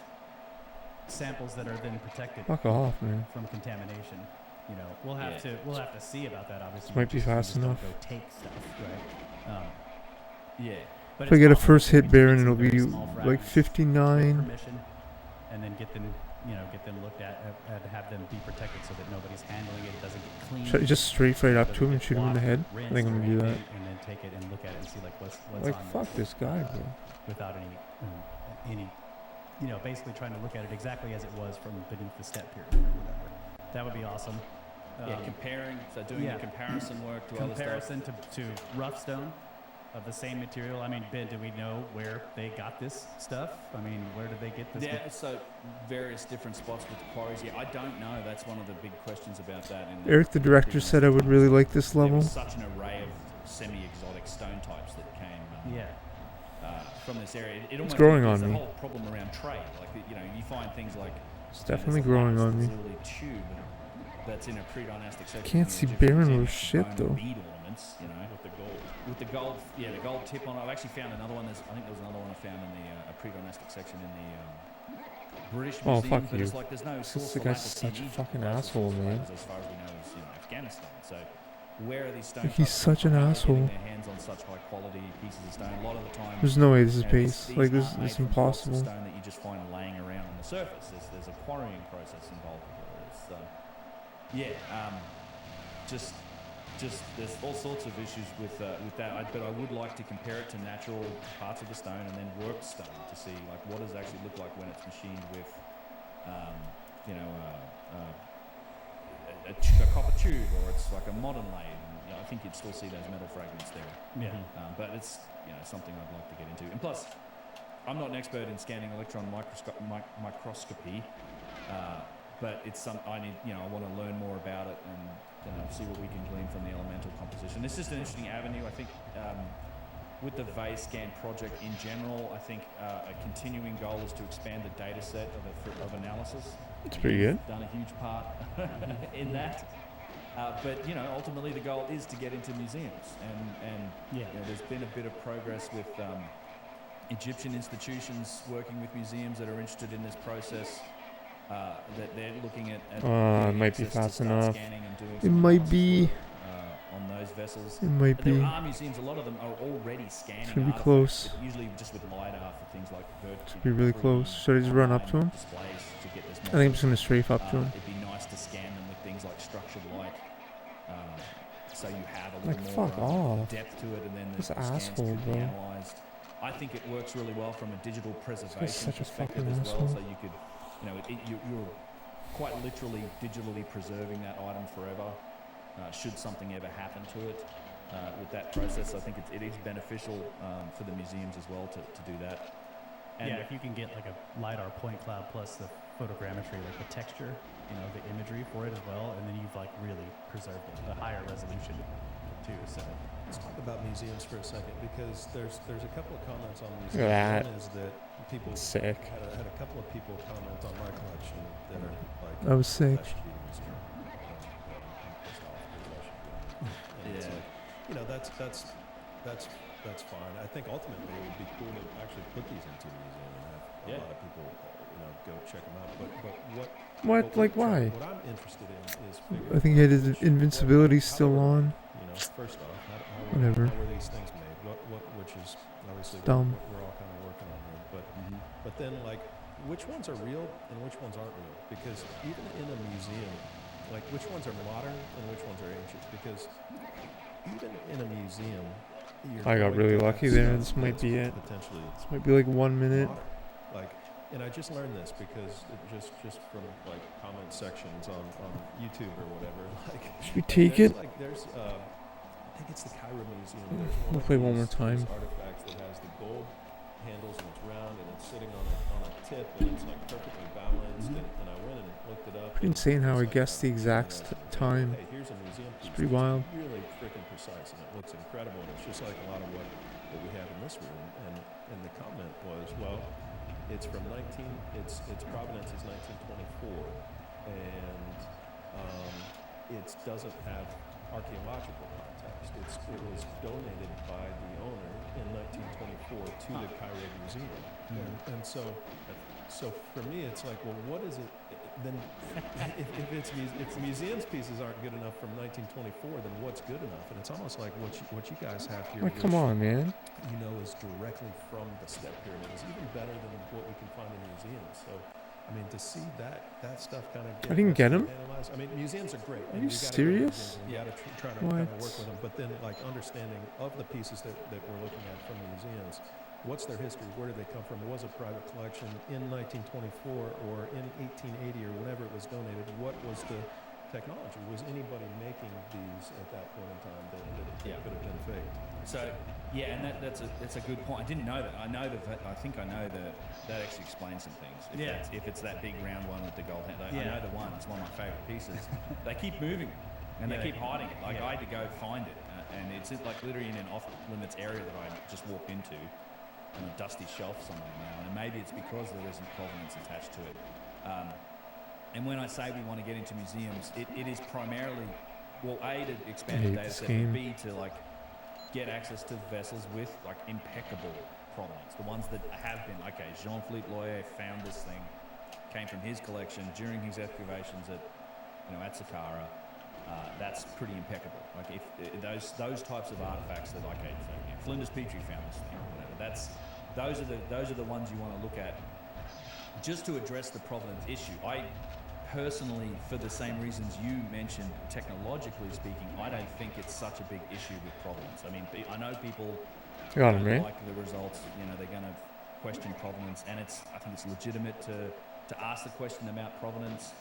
samples that are then protected Fuck off, man. from contamination. We'll have to see about that. Obviously, This might be We fast just don't enough. Go take stuff, right? Yeah. But If I it's get a possible first to hit Baron, take it'll some very be small like fragments, get 59. permission, and then get them looked at and have them be protected so that nobody's handling it. It doesn't get cleaned. Should I just straight right up to him and doesn't shoot him in the get head? washed, I rinsed, think I'm or gonna do that. anything, and then take it and look at it and see what's Like, on fuck there, this guy, bro. without any basically trying to look at it exactly as it was from beneath the step period or whatever. That would be awesome. Comparing. So doing the comparison work to other stuff. Comparison to rough stone of the same material. I mean, Ben, do we know where they got this stuff? I mean, where did they get this? Yeah, so various different spots with the quarries. Yeah, I don't know. That's one of the big questions about that. Eric, the director, said I would really like this There level. was such an array of semi-exotic stone types that came from this area. It almost growing there's on a me. whole problem around trade. Like you find things like It's definitely there's a growing lapis on me. lazuli tube that's in a pre-dynastic section. Can't in the see Egyptian Baron museum, with it's shit, bone though. bead ornaments, with the gold, the gold tip on it. I've actually found another one. I think there was another one I found in the a pre-dynastic section in the British Oh, museum. fuck but you. it's like there's no This source for guy's lapis such in a Egypt. fucking The closest asshole, source for man. lapis, as far as we know, is Afghanistan. So where are these stone He's types such an from? How are they asshole. getting their hands on such high quality pieces of stone? A lot of the time, There's no way this is these base. Like, this aren't made is from blocks of impossible. stone that you just find laying around on the surface. There's a quarrying process involved with all this. So, just there's all sorts of issues with that. But I would like to compare it to natural parts of the stone and then worked stone to see like what does it actually look like when it's machined with, a copper tube, or it's like a modern lathe. And, I think you'd still see those metal fragments there. Yeah. But it's something I'd like to get into. And plus, I'm not an expert in scanning electron microscopy, but it's I need I want to learn more about it and see what we can glean from the elemental composition. It's just an interesting avenue. I think with the vase scan project in general, I think a continuing goal is to expand the data set of analysis. It's pretty good. Done a huge part in that. But ultimately the goal is to get into museums, and there's been a bit of progress with Egyptian institutions working with museums that are interested in this process. That they're looking at it might be fast enough. It might be on those vessels. It might be. There are museums. A lot of them are already scanning. It's gonna be close. Usually just with LiDAR for things like It's gonna be really close. Should I just run up to him? I think I'm just gonna strafe up to him. It'd be nice to scan them with things like structured light, so you have a Like, little fuck more off. depth to it, and then This the scans asshole, can be bro. analyzed. I think it works really well from a digital preservation such a perspective fucking as well. asshole. So you could, you're quite literally digitally preserving that item forever. Should something ever happen to it with that process, I think it is beneficial for the museums as well to do that. And if you can get like a LiDAR point cloud plus the photogrammetry, like the texture, the imagery for it as well, and then you've like really preserved it, the higher resolution too. So let's talk about museums for a second, because there's a couple of comments on Look museums. at that. One is that people Sick. had a couple of people comment on my collection that are like, That was sick. that should be a museum. And it's like, that's fine. I think ultimately it would be cool to actually put these into a museum and have a lot of people go check them out. But What? Like, why? What I'm interested in is figuring I think he had his invincibility still on. First off, Whatever. how were these things made? Which is obviously Dumb. what we're all kind of working on here. But then, like, which ones are real and which ones aren't real? Because even in a museum, like, which ones are modern and which ones are ancient? Because even in a museum, I got really lucky there. This might be it. Potentially, This might be like 1 minute. modern. Like, and I just learned this because just from like comment sections on YouTube or whatever. Like, Should we take it? Like, there's I think it's the Cairo Museum. We'll play one more time. Artifacts that has the gold handles and it's round and it's sitting on a tip and it's like perfectly balanced. And I went and looked it up. Pretty insane how I guessed the exact time. Hey, here's a museum piece. It's pretty wild. Really freaking precise, and it looks incredible. And it's just like a lot of what we have in this room. And the comment was, well, it's from its provenance is 1924, and it doesn't have archaeological context. It was donated by the owner in 1924 to the Cairo Museum, and so for me it's like, well, what is it then? if museums pieces aren't good enough from 1924, then what's good enough? And it's almost like what you guys have here, Like, come on, man. is directly from the step pyramid, is even better than what we can find in museums. So I mean, to see that stuff kind of I didn't get him. analyzed. I mean, museums are great. Are you serious? You got to try to kind of What? work with them. But then, like, understanding of the pieces that we're looking at from museums, what's their history? Where did they come from? Was a private collection in 1924 or in 1880 or whenever it was donated? What was the technology? Was anybody making these at that point in time that could have been faked? So, yeah, and that's a good point. I didn't know that. I think I know that actually explains some things. If it's that big round one with the gold hand, I know the one. It's one of my favourite pieces. They keep moving it, and they keep hiding it. Like, I had to go find it, and it's like literally in an off-limits area that I just walked into, on a dusty shelf somewhere now. And maybe it's because there isn't provenance attached to it. And when I say we want to get into museums, it is primarily, well, A, to expand the data set, but B, to like get access to vessels with like impeccable provenance. The ones that have been, okay, Jean-Philippe Loyer found this thing, came from his collection during his excavations at Saqqara. That's pretty impeccable. Like, if those types of artifacts that, like, Flinders Petrie found this thing or whatever, those are the ones you want to look at just to address the provenance issue. I personally, for the same reasons you mentioned, technologically speaking, I don't think it's such a big issue with provenance. I mean, I know people Got him, don't right? like the results. They're going to question provenance, and I think it's legitimate to ask the question about provenance.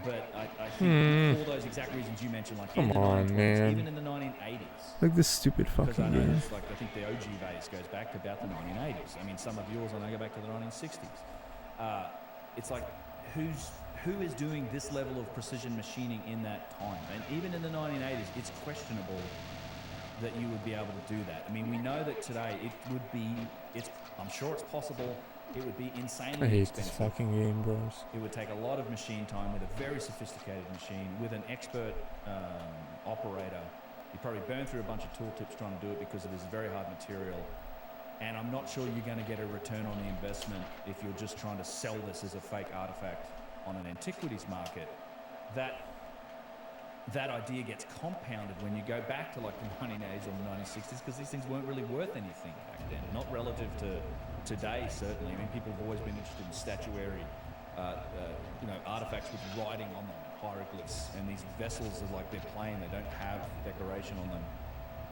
But I think for those exact reasons you mentioned, like Come in the on, 1920s, man. even in the 1980s. Like this stupid Because fucking I know game. this, like, I think the OG vase goes back to about the 1980s. I mean, some of yours I know go back to the 1960s. It's like, who is doing this level of precision machining in that time? And even in the 1980s, it's questionable that you would be able to do that. I mean, we know that today I'm sure it's possible. It would be insanely I hate expensive. this fucking game, bros. It would take a lot of machine time with a very sophisticated machine, with an expert operator. You probably burn through a bunch of tooltips trying to do it because it is very hard material. And I'm not sure you're going to get a return on the investment if you're just trying to sell this as a fake artifact on an antiquities market. That idea gets compounded when you go back to like the 1980s or the 1960s, because these things weren't really worth anything back then, not relative to today, certainly. I mean, people have always been interested in statuary, artifacts with writing on them, hieroglyphs, and these vessels are like they're plain, they don't have decoration on them.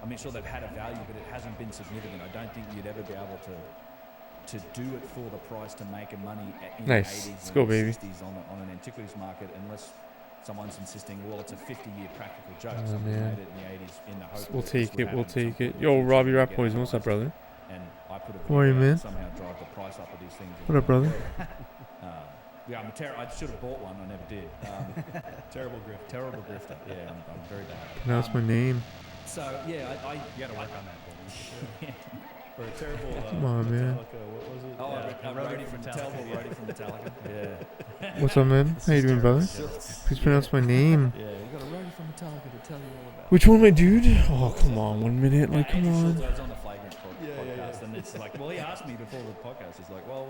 I mean, sure, they've had a value, but it hasn't been significant. I don't think you'd ever be able to do it for the price to make a money in the 80s Let's and go, the baby. 60s on an antiquities market, unless someone's insisting, well, it's a 50-year practical joke. Oh, Somebody man. made it in the 80s in the hope We'll that this take would it. We'll happen at some take it. point in Yo, the future Robbie and Rap get Boys, what's up, analysed. brother? And I put a How are you, video man? and somehow drive the price up of these things. What up, brother? Yeah, I should have bought one. I never did. Terrible grifter. Terrible grifter. Yeah, I'm very bad. Pronounce my name. So yeah, You got to work on that. Baby. Or a terrible Come on, man. Metallica, what was it? Oh, Yeah, I'm Rody from Metallica. Rody from Metallica. Yeah. What's up, man? How you doing, brother? Please pronounce my name. Yeah, you got a Rody from Metallica to tell you all about. Which one, my dude? Oh, come on. 1 minute. Like, come Andy on. Schultz, I was on the Flagrant podcast, yeah. and it's like, well, he asked me before the podcast. He's like, well,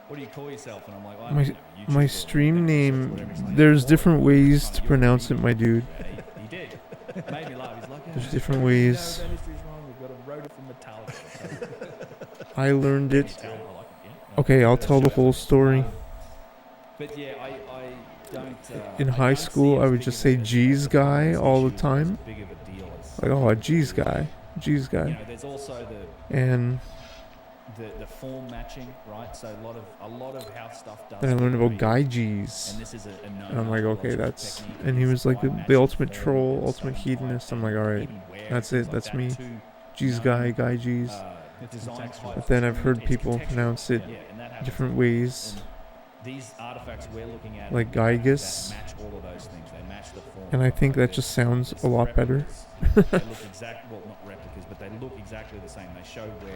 what do you call yourself? And I'm like, well, My- YouTuber My or stream whatever. name, He's like, there's "Well, different it's ways kind to of pronounce your it, my dude. Yeah, he did. Made me laugh. He's like, There's different ways. No, dentistry's wrong. We've got a Rody from Metallica. I learned it. I like it, yeah. Okay, I'll tell the whole story. But yeah, I don't. In I high don't school, see it I as would big just of say a- G's guy as all the issue, time. as big of a deal as- Like, oh, G's guy. G's You guy. know, there's also And the form matching, right? So a lot of how stuff does. then I learned about Gyges. Gyges. And this is a known And I'm like, okay, archaeological that's... technique. And he It's was like by the matching ultimate form troll, and ultimate stone hedonist. type I'm like, and alright, even wear that's and it, things that's like me. that too. G's guy, Guy G's. It's Design contextual. type But then I've heard it's people contextual. pronounce it Yeah, and that happens. different ways. And these artifacts we're looking at Like that Gyges. match all of those things. They match the form. And I think Like that just sounds it's a lot better. replicas. They look well, not replicas, but they look exactly the same. They show where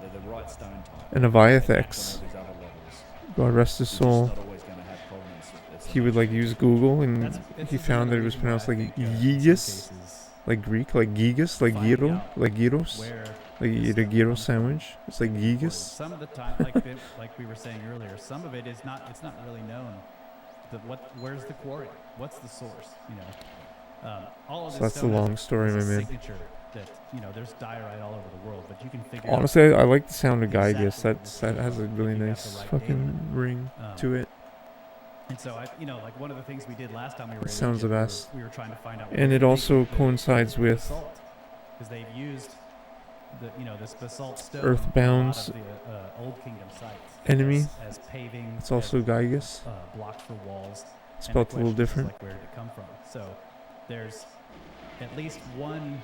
they're the right stone type. And a They match on all Viathex, these other levels. God rest his You're soul, just not always gonna have provenance. It's he not would like much. use Google and It's he the found that it reason was why I pronounced like think, in some Gyges, cases, like Greek, like Gyges, like finding gyro, out like gyros, where like you eat a gyro sandwich. It's like or Gyges. some of the time, like we were saying earlier, some of it is not. It's not really known. Where's the quarry? What's the source? You know, all of So this that's the stone has long story, a my man. signature that there's diorite all over the world, but you can figure. Honestly, I like the sound of Gyges. Exactly That has a really if you have nice the right fucking ring out, to it. And so like one of the things we did last time we were. It in sounds the Egypt, best. We were trying to find out. And where it they also get the coincides with basalt, because they've used this basalt stone. Earthbound's on a lot of the Old Kingdom sites. enemy. As paving. It's also Gyges. Blocks for walls. And the Spelled a little question is, different. like, where did it come from? So there's at least one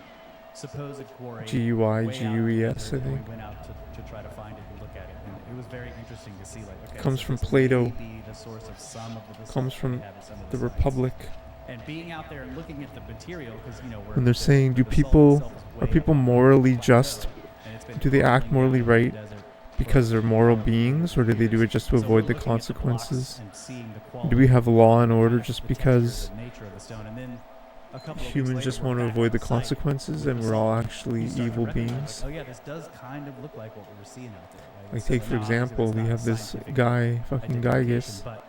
supposed quarry. Guy, way out in the Gues, desert, I and think. we went out to try to find it and look at it, and it was very interesting to see. Like, okay, Comes so from this Plato. may be the source of some of the basalt Comes that from we have in some of The sites. Republic. And being out there and looking at the material, because When they're saying, do people are people morally just? Do they act morally right because they're moral beings, or do they do it just to avoid the consequences? Do we have law and order just because humans just want to avoid the consequences and we're all actually evil beings? Oh yeah, this does kind of look like what we were seeing out there. Right? Like So take for now, obviously, example, that's we not have this scientific guy, fucking identification, Gyges, but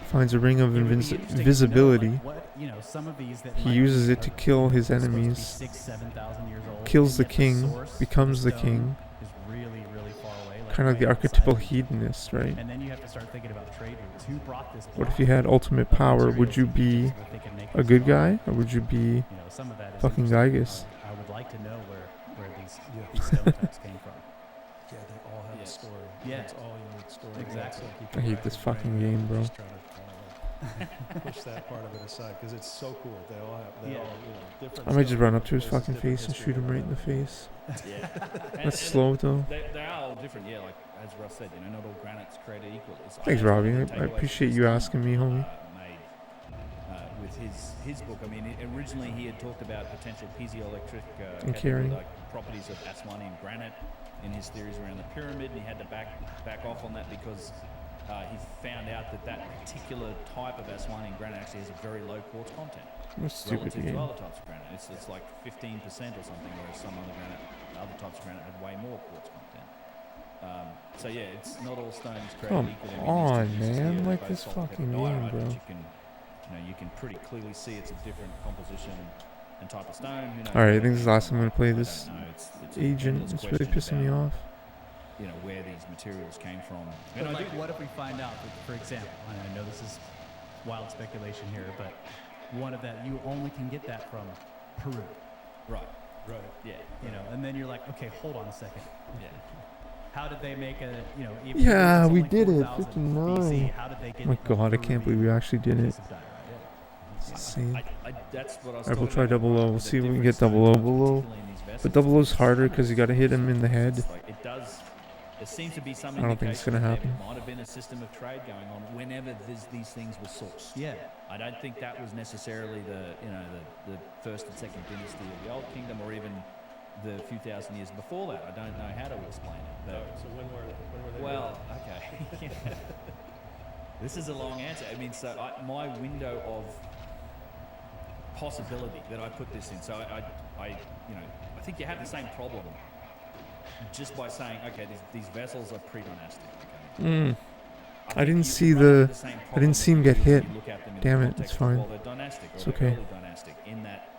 finds a ring of it would be interesting to know, invisibility. like, what, some of these that He might uses be it to kill his supposed to be enemies, 6,000-7,000 years old, kills and the yet king, source, becomes the stone, king. is really, really far away. Kind of like the right archetypal outside. hedonist, right? And then you have to start thinking about trade routes. Who brought this? What if block you had ultimate of power? materials Would you to be Egypt so that they can make a this good block? guy, or would you be Some of that is fucking interesting. Gyges? I would like to know where these Yeah. stone types came from. Yeah, they all have Yeah. a story. Yeah. It's all unique story. Exactly. It's like you I can hate rack this your brain fucking and game, bro. just try to push that part of it aside because it's so cool. They all have, Yeah. different. I might just stuff, run up to his different fucking places, face and different shoot him right in the history, face. Yeah. That's slow though. They are all different, yeah. Like as Russ said, not all granites created equal. Thanks, Robbie. I appreciate you asking me, homie. Made with his book, I mean, originally he had talked about potential piezoelectric like properties of Aswanian granite in his theories around the pyramid, and he had to back off on that because he found out that particular type of Aswanian granite actually has a very low quartz content relative to other types of granite. It's like 15% or something, whereas some other types of granite had way more quartz content. So yeah, it's not all stones created equal. Come on, man! Like this fucking game, bro. You can pretty clearly see it's a different composition and type of stone. All right, I think this is the last time I'm gonna play this agent. It's really pissing me off. Where these materials came from. But like, what if we find out that, for example, and I know this is wild speculation here, but one of that, you only can get that from Peru. Right. Yeah. And then you're like, okay, hold on a second. Yeah. How did they make a, Yeah, we did it. 59. BC, how did they get Oh my god, I can't believe we actually did it. It's insane. That's what I was Alright, we'll try double O. We'll see if we can get double O below. But double O's harder because you gotta hit him in the head. There seems to be some I don't think it's gonna happen. There might have been a system of trade going on whenever these things were sourced. Yeah. I don't think that was necessarily the first and second dynasty of the Old Kingdom, or even the few thousand years before that. I don't know how to explain it. But So when were they? well, okay. This is a long answer. I mean, so my window of possibility that I put this in. So I think you have the same problem just by saying, okay, these vessels are pre-dynastic. Okay? I didn't see him get hit. Damn it, it's fine. Well, they're dynastic, or it's they're okay. early dynastic, in that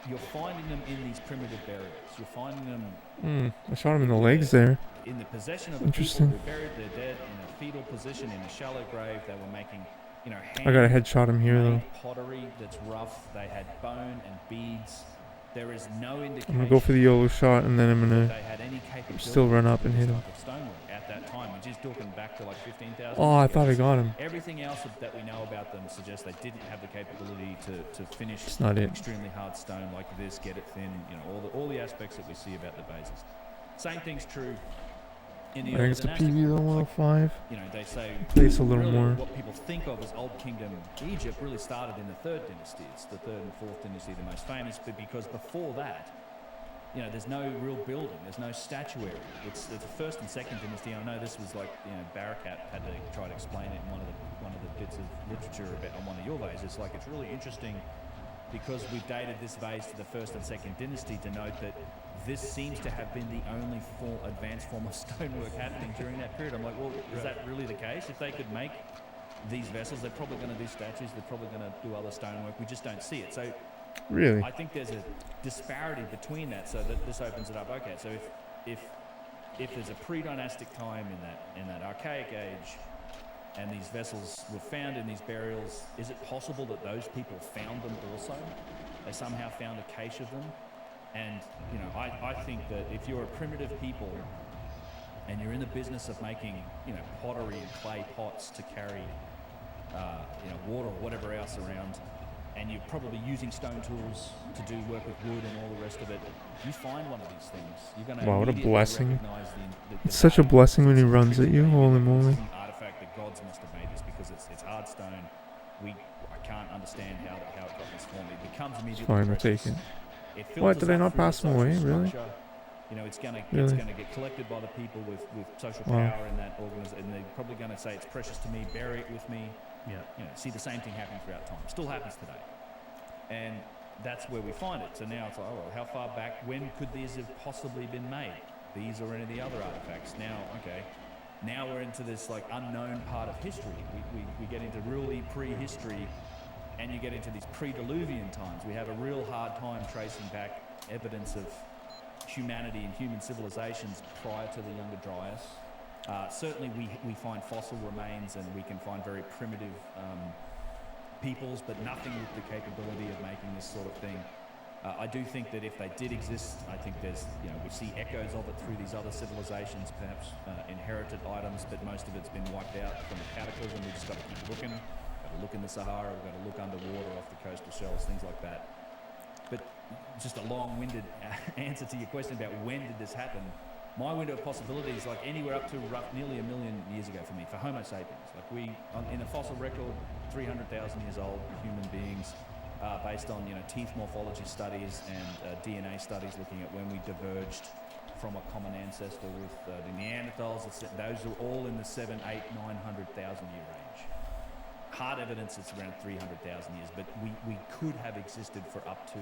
you're finding them in these primitive burials. You're finding them. I shot him in the legs there. In the possession of Interesting. people who buried their dead in a fetal position in a shallow grave. They were making, I gotta headshot him here though. hand pottery that's rough. They had bone and beads. There is no indication. I'm gonna go for the YOLO shot and then I'm that gonna they had any capability still run up and to do hit this him. type of stonework at that time, which is talking back to like 15,000. Oh, I years thought I ago. got him. Everything else that we know about them suggests they didn't have the capability to finish It's not it. extremely hard stone like this, get it thin, all the aspects that we see about the bases. Same thing's true in the I think it's the dynastic PV though, world. 105. They say Place a little really more. what people think of as Old Kingdom Egypt really started in the third dynasty. It's the third and fourth dynasty, the most famous, but because before that, there's no real building, there's no statuary. It's the first and second dynasty. I know this was like, Barakat had to try to explain it in one of the bits of literature about on one of your vases. It's like, it's really interesting because we've dated this vase to the first and second dynasty to note that this seems to have been the only advanced form of stonework happening during that period. I'm like, well, is that really the case? If they could make these vessels, they're probably going to do statues, they're probably going to do other stonework. We just don't see it. So Really? I think there's a disparity between that, so that this opens it up. Okay, so if there's a pre-dynastic time in that archaic age, and these vessels were found in these burials, is it possible that those people found them also? They somehow found a cache of them, and I think that if you're a primitive people and you're in the business of making pottery and clay pots to carry water or whatever else around, and you're probably using stone tools to do work with wood and all the rest of it, you find one of these things, you're going to Wow, what a immediately blessing. recognize It's such a blessing when he runs at you. Holy moly. It's an artifact that gods must have made this, because it's hard stone. I can't understand how it got this form. It becomes immediately Fine, we'll precious. take it. It What, filters did I up not through pass the him away? social Really? structure. It's going Really? to get collected by the people with social Wow. power in that organization, and they're probably going to say it's precious to me, bury it with me. Yeah. See the same thing happen throughout time. Still happens today. And that's where we find it. So now it's like, oh, well, how far back, when could these have possibly been made? These or any of the other artifacts. Now we're into this like unknown part of history. We get into really prehistory, and you get into these pre-Diluvian times. We have a real hard time tracing back evidence of humanity and human civilizations prior to the Younger Dryas. Certainly we find fossil remains, and we can find very primitive peoples, but nothing with the capability of making this sort of thing. I do think that if they did exist, I think there's, we see echoes of it through these other civilizations, perhaps inherited items, but most of it's been wiped out from the cataclysm. We just got to keep looking. Got to look in the Sahara, we've got to look underwater off the coastal shelves, things like that. But just a long-winded answer to your question about when did this happen. my window of possibility is like anywhere up to nearly 1 million years ago for me, for Homo sapiens. Like in the fossil record, 300,000 years old human beings, based on teeth morphology studies and DNA studies looking at when we diverged from a common ancestor with the Neanderthals. Those are all in the 7, 8, 900,000 year range. Hard evidence it's around 300,000 years, but we could have existed for up to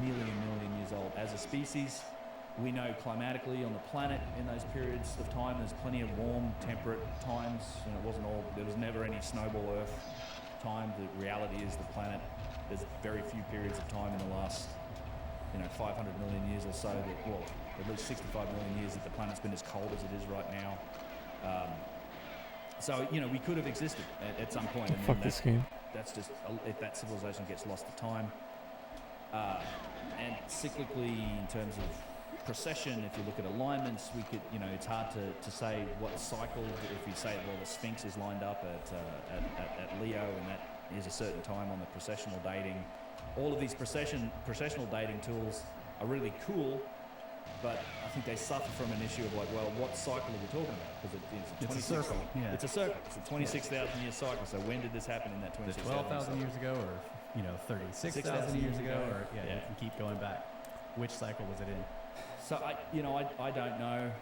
nearly 1 million years old as a species. We know climatically on the planet in those periods of time, there's plenty of warm, temperate times. There was never any snowball Earth time. The reality is the planet, there's very few periods of time in the last 500 million years or so at least 65 million years that the planet's been as cold as it is right now. So we could have existed at some point. And Fuck this game. That's just, if that civilization gets lost to time. And cyclically, in terms of precession, if you look at alignments, we could, it's hard to say what cycle. If you say, well, the Sphinx is lined up at Leo, and that is a certain time on the precessional dating. All of these precessional dating tools are really cool, but I think they suffer from an issue of like, well, what cycle are we talking about? Because it's a circle. Yeah. It's a circle. It's a 26,000 year cycle. So when did this happen in that 26,000? 12,000 years ago, or 36,000 years ago, or you can keep going back. Which cycle was it in? So I don't know.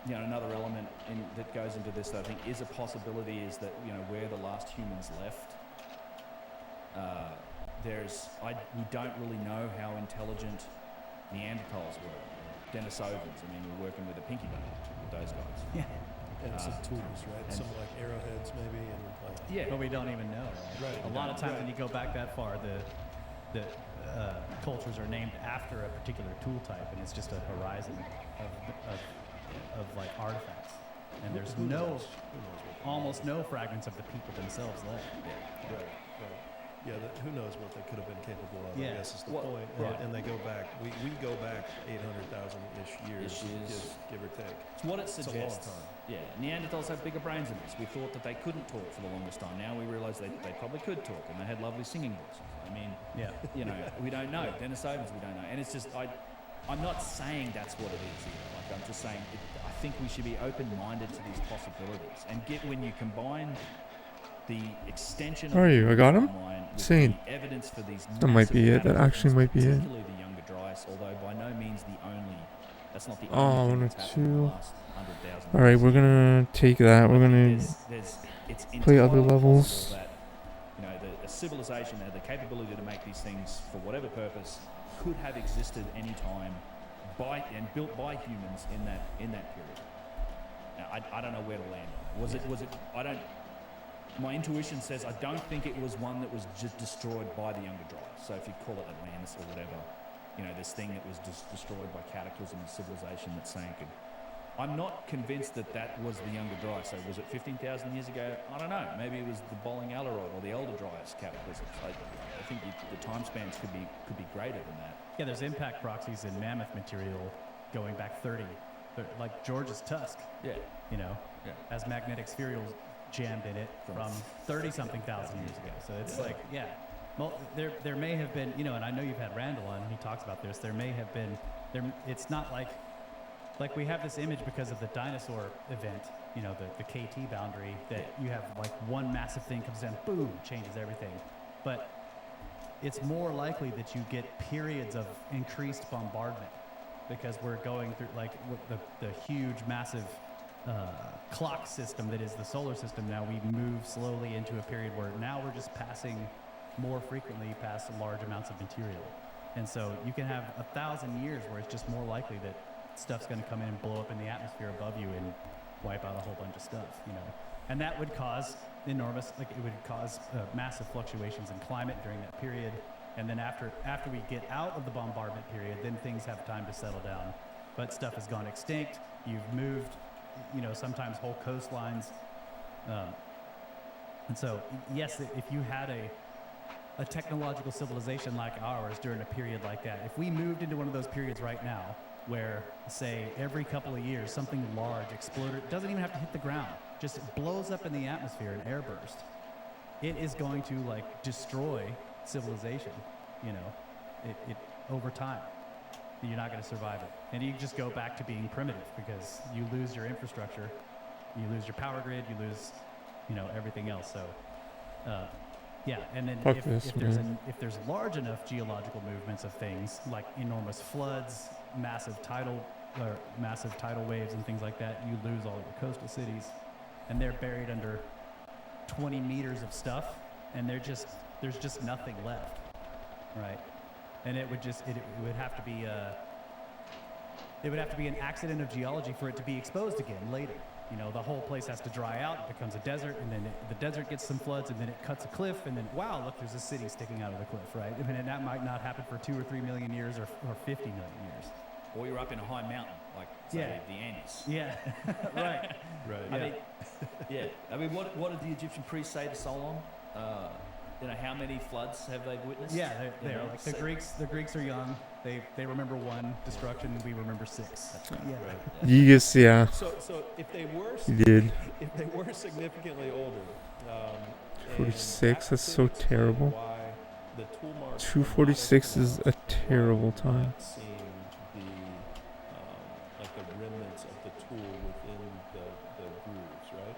Another element that goes into this that I think is a possibility is that where the last humans left, we don't really know how intelligent Neanderthals were. Denisovans. I mean, we're working with a pinky bone with those guys. Yeah. And some tools, right? Some like arrowheads maybe, and but we don't even know. Right. A lot of times when you go back that far, the cultures are named after a particular tool type, and it's just a horizon of like artifacts. And there's almost no fragments of the people themselves left. Right. Yeah, who knows what they could have been capable of, I guess is the point. Right. And they go back, we go back 800,000-ish years, give or take. It's what it suggests. It's a long time. Yeah, Neanderthals have bigger brains than us. We thought that they couldn't talk for the longest time. Now we realize they probably could talk, and they had lovely singing voices. I mean, we don't know. Denisovans, we don't know. And it's just, I'm not saying that's what it is either. Like, I'm just saying, I think we should be open-minded to these possibilities. And when you combine the extension Where are you? I got him? Insane. Evidence for these that might be it. That actually might be it. Particularly the younger Dryas, although by no means the only. That's not the Oh, only thing 1 or that's happened in the 2. last 100,000 All right, years. we're gonna take that. We're gonna it's play other entirely levels. possible that, a civilization had the capability to make these things for whatever purpose could have existed any time and built by humans in that period. Now, I don't know where to land. Was it? I don't. My intuition says I don't think it was one that was just destroyed by the younger Dryas. So if you call it Atlantis or whatever, this thing that was just destroyed by cataclysm and civilization that sank. And I'm not convinced that was the younger Dryas. So was it 15,000 years ago? I don't know. Maybe it was the Bolling Alarod or the older Dryas cataclysms. I think the time spans could be greater than that. Yeah, there's impact proxies in mammoth material going back 30, like George's tusk. Yeah. Has magnetic spherules jammed in it from 30-something thousand years ago. So it's like, well, there may have been, and I know you've had Randall on, and he talks about this. There may have been, it's not like we have this image because of the dinosaur event, the KT boundary, that you have like one massive thing comes in, boom, changes everything. But it's more likely that you get periods of increased bombardment because we're going through like the huge, massive clock system that is the solar system. Now we move slowly into a period where now we're just passing more frequently past large amounts of material. And so you can have 1,000 years where it's just more likely that stuff's going to come in and blow up in the atmosphere above you and wipe out a whole bunch of stuff, And that would cause massive fluctuations in climate during that period. And then after we get out of the bombardment period, then things have time to settle down. But stuff has gone extinct. You've moved, sometimes whole coastlines. And so, yes, if you had a technological civilization like ours during a period like that, if we moved into one of those periods right now where, say, every couple of years something large exploded, doesn't even have to hit the ground, just blows up in the atmosphere, an airburst, it is going to destroy civilization, it over time. you're not going to survive it. And you just go back to being primitive because you lose your infrastructure, you lose your power grid, you lose, everything else. So, yeah. And then if there's large enough geological movements of things like enormous floods, massive tidal waves and things like that, you lose all your coastal cities, and they're buried under 20 meters of stuff, and there's just nothing left, right? And it would have to be an accident of geology for it to be exposed again later. The whole place has to dry out, it becomes a desert, and then the desert gets some floods, and then it cuts a cliff, and then wow, look, there's a city sticking out of the cliff, right? And that might not happen for 2 or 3 million years or 50 million years. Or you're up in a high mountain, like say the Andes. Yeah, right. Right. I mean, what did the Egyptian priests say to Solon? How many floods have they witnessed? Yeah, they're like the Greeks are young. They remember one destruction, we remember 6. That's right. Yeah. Right. Gyges, yeah. So if they were He did. significantly older, 46, that's so terrible. 246 is a terrible time. Seeing the remnants of the tool within the grooves, right?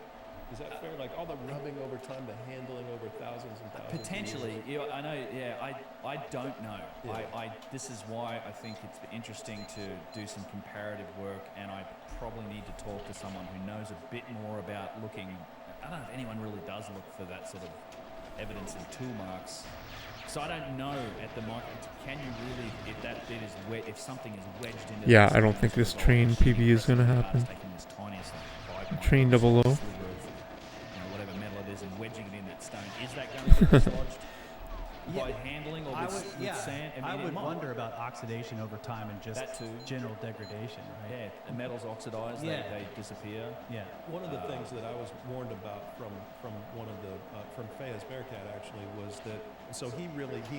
Is that fair? Like all the rubbing over time, the handling over thousands and thousands. Potentially, I know. Yeah, I don't know. Yeah. This is why I think it's interesting to do some comparative work, and I probably need to talk to someone who knows a bit more about looking. I don't know if anyone really does look for that sort of evidence in tool marks. So I don't know at the moment. Can you really, if that bit is if something is wedged into? Yeah, I don't think this train PB is gonna happen. Train 00. Whatever metal it is, and wedging it in that stone. Is that going to be dislodged by handling or with sand? I would wonder about oxidation over time and just general degradation, right? Yeah, the metals oxidize, they disappear. Yeah. One of the things that I was warned about from one of the from Fayez Bearcat actually was that he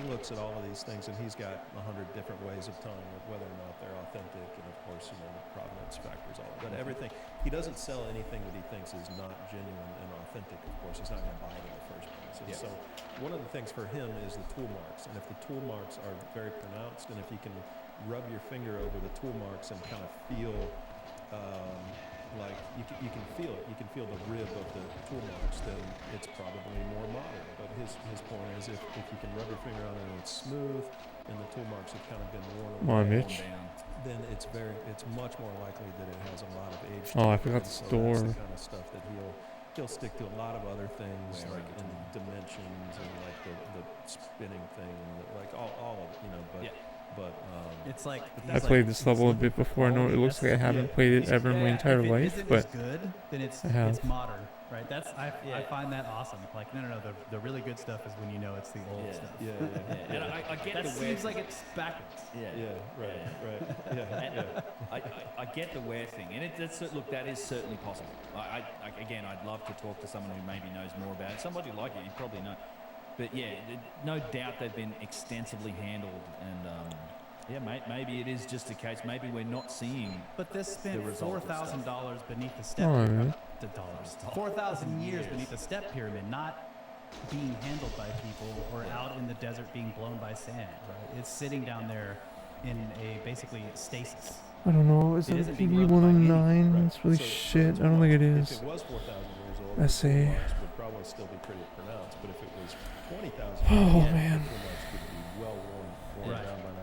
looks at all of these things, and he's got 100 different ways of telling whether or not they're authentic, and of course the provenance factors, all of that, everything. He doesn't sell anything that he thinks is not genuine and authentic. Of course, he's not going to buy it in the first place. And so one of the things for him is the tool marks, and if the tool marks are very pronounced, and if you can rub your finger over the tool marks and kind of feel like you can feel it, you can feel the rib of the tool marks, then it's probably more modern. But his point is if you can rub your finger on it and it's smooth and the tool marks have kind of been worn down, then it's much more likely that it has a lot of age. Oh, I forgot the store. That's the kind of stuff that he'll stick to a lot of other things, like in dimensions and like the spinning thing, and like all of it, but it's like I played this level a bit before. I know it looks like I haven't played it ever in my entire life, but good, then it's modern, right? I find that awesome. Like no, the really good stuff is when it's the old stuff. Yeah. And I get that the seems like it's backwards. Right. I get the wear thing, and that is certainly possible. Again, I'd love to talk to someone who maybe knows more about it. Somebody like you probably know. But no doubt they've been extensively handled, and maybe it is just a case. Maybe we're not seeing. But this spent $4,000 beneath the step. $4,000 4,000 years beneath the step pyramid, not being handled by people or out in the desert being blown by sand. Right? It's sitting down there in basically stasis. I don't know. Is it a PB 109? That's really shit. I don't think it is. If it was 4,000 years old, SA. the marks would probably still be pretty pronounced. But if it was 20,000 Oh years, man. the marks would be well worn down by now.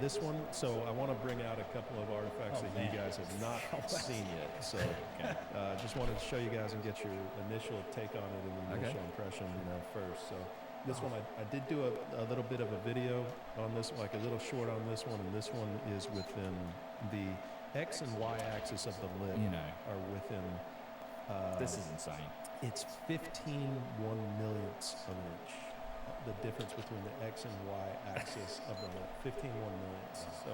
This one. So I want to bring out a couple of artifacts that you guys have not seen yet. So just wanted to show you guys and get your initial take on it and initial impression, first. So this one, I did do a little bit of a video on this, like a little short on this one, and this one is within the X and Y axis of the lip. Are within. This is insane. It's 15/1 millionths of an inch. The difference between the X and Y axis of the lip, 15/1 millionths. So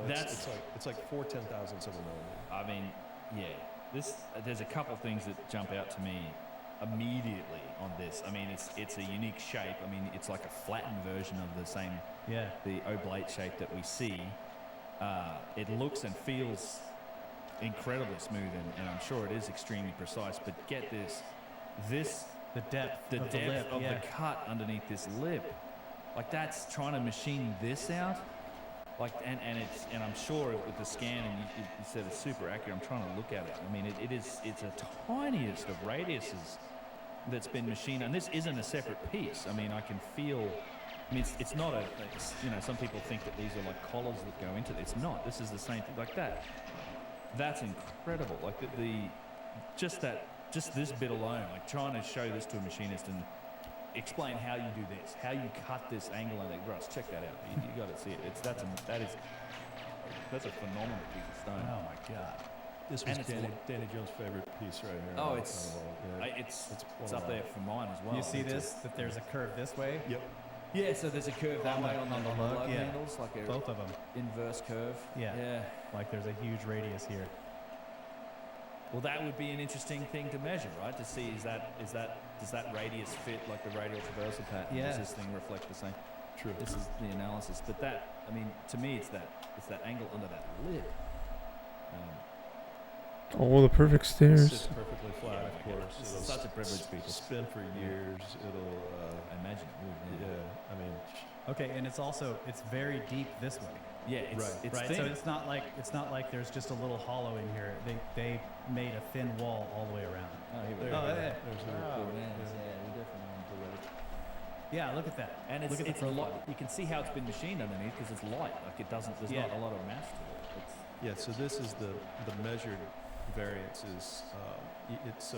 it's like 4/10,000ths of a millimeter. I mean, there's a couple things that jump out to me immediately on this. I mean, it's a unique shape. I mean, it's like a flattened version of the oblate shape that we see. It looks and feels incredibly smooth, and I'm sure it is extremely precise. But get this, the depth of the cut underneath this lip, like that's trying to machine this out. Like, and I'm sure with the scan, and you said it's super accurate. I'm trying to look at it. I mean, it's a tiniest of radiuses that's been machined, and this isn't a separate piece. I mean, I can feel. I mean, it's not some people think that these are like collars that go into it. It's not. This is the same thing. Like that. That's incredible. Like just this bit alone. Like trying to show this to a machinist and explain how you do this, how you cut this angle, and Russ, check that out. You got to see it. That's a phenomenal piece of stone. Oh my god. This was Danny Jones' favorite piece right here. Oh, it's up there for mine as well. You see this? That there's a curve this way. Yep. Yeah, so there's a curve that way on the lug yeah. handles, like a Both of them. inverse curve. Yeah. Like there's a huge radius here. Well, that would be an interesting thing to measure, right? To see does that radius fit like the radial traversal pattern? Yeah. Does this thing reflect the same? True. This is the analysis, but I mean, to me, it's that angle under that lid. Oh, the perfect It stairs. sits perfectly flat, of course. This It'll is such a privilege, people. spin for years. It'll. I imagine it would. Yeah. I mean. Okay, and it's very deep this way. Yeah, it's Right. thin. So it's not like there's just a little hollow in here. They made a thin wall all the way around. Oh, here we There go. you go. yeah. There's the report. man, Yeah. we definitely want to do it. Yeah, look at that. And look at the it's profile. light. You can see how it's been machined underneath because it's light. Like it doesn't. There's Yeah. not a lot of mass to it. It's, Yeah, so this is the measured variance is it's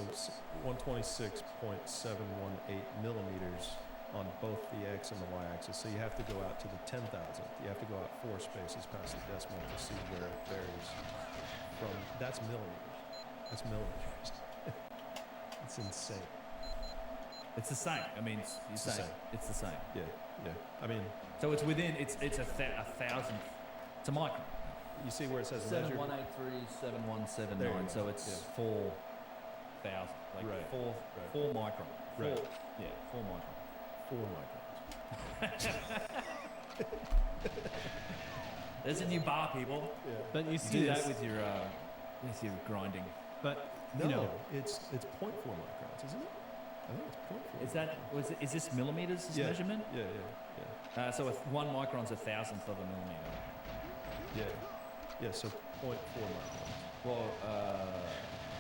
126.718 millimeters on both the x and the y-axis. So you have to go out to the 10,000th. You have to go out 4 spaces past the decimal to see where it varies from. That's millimeters. That's millimeters. It's insane. it's the same. I mean, It's the same. It's the same. Yeah, yeah. I mean, So it's within. It's a thousandth. It's a micron. you see where it says measured? 71837179. There you go. So it's Yeah. 4,000. Like Right. four micron. Right. 4 micron. 4 microns. There's a new bar, people. Yeah. But you You see do this, that with your grinding. but No, you know, it's 0.4 microns, isn't it? I think it's 0.4. Is this millimeters? This Yeah. measurement? Yeah. So 1 micron's a thousandth of a millimeter. Yeah, so 0.4 microns. Well,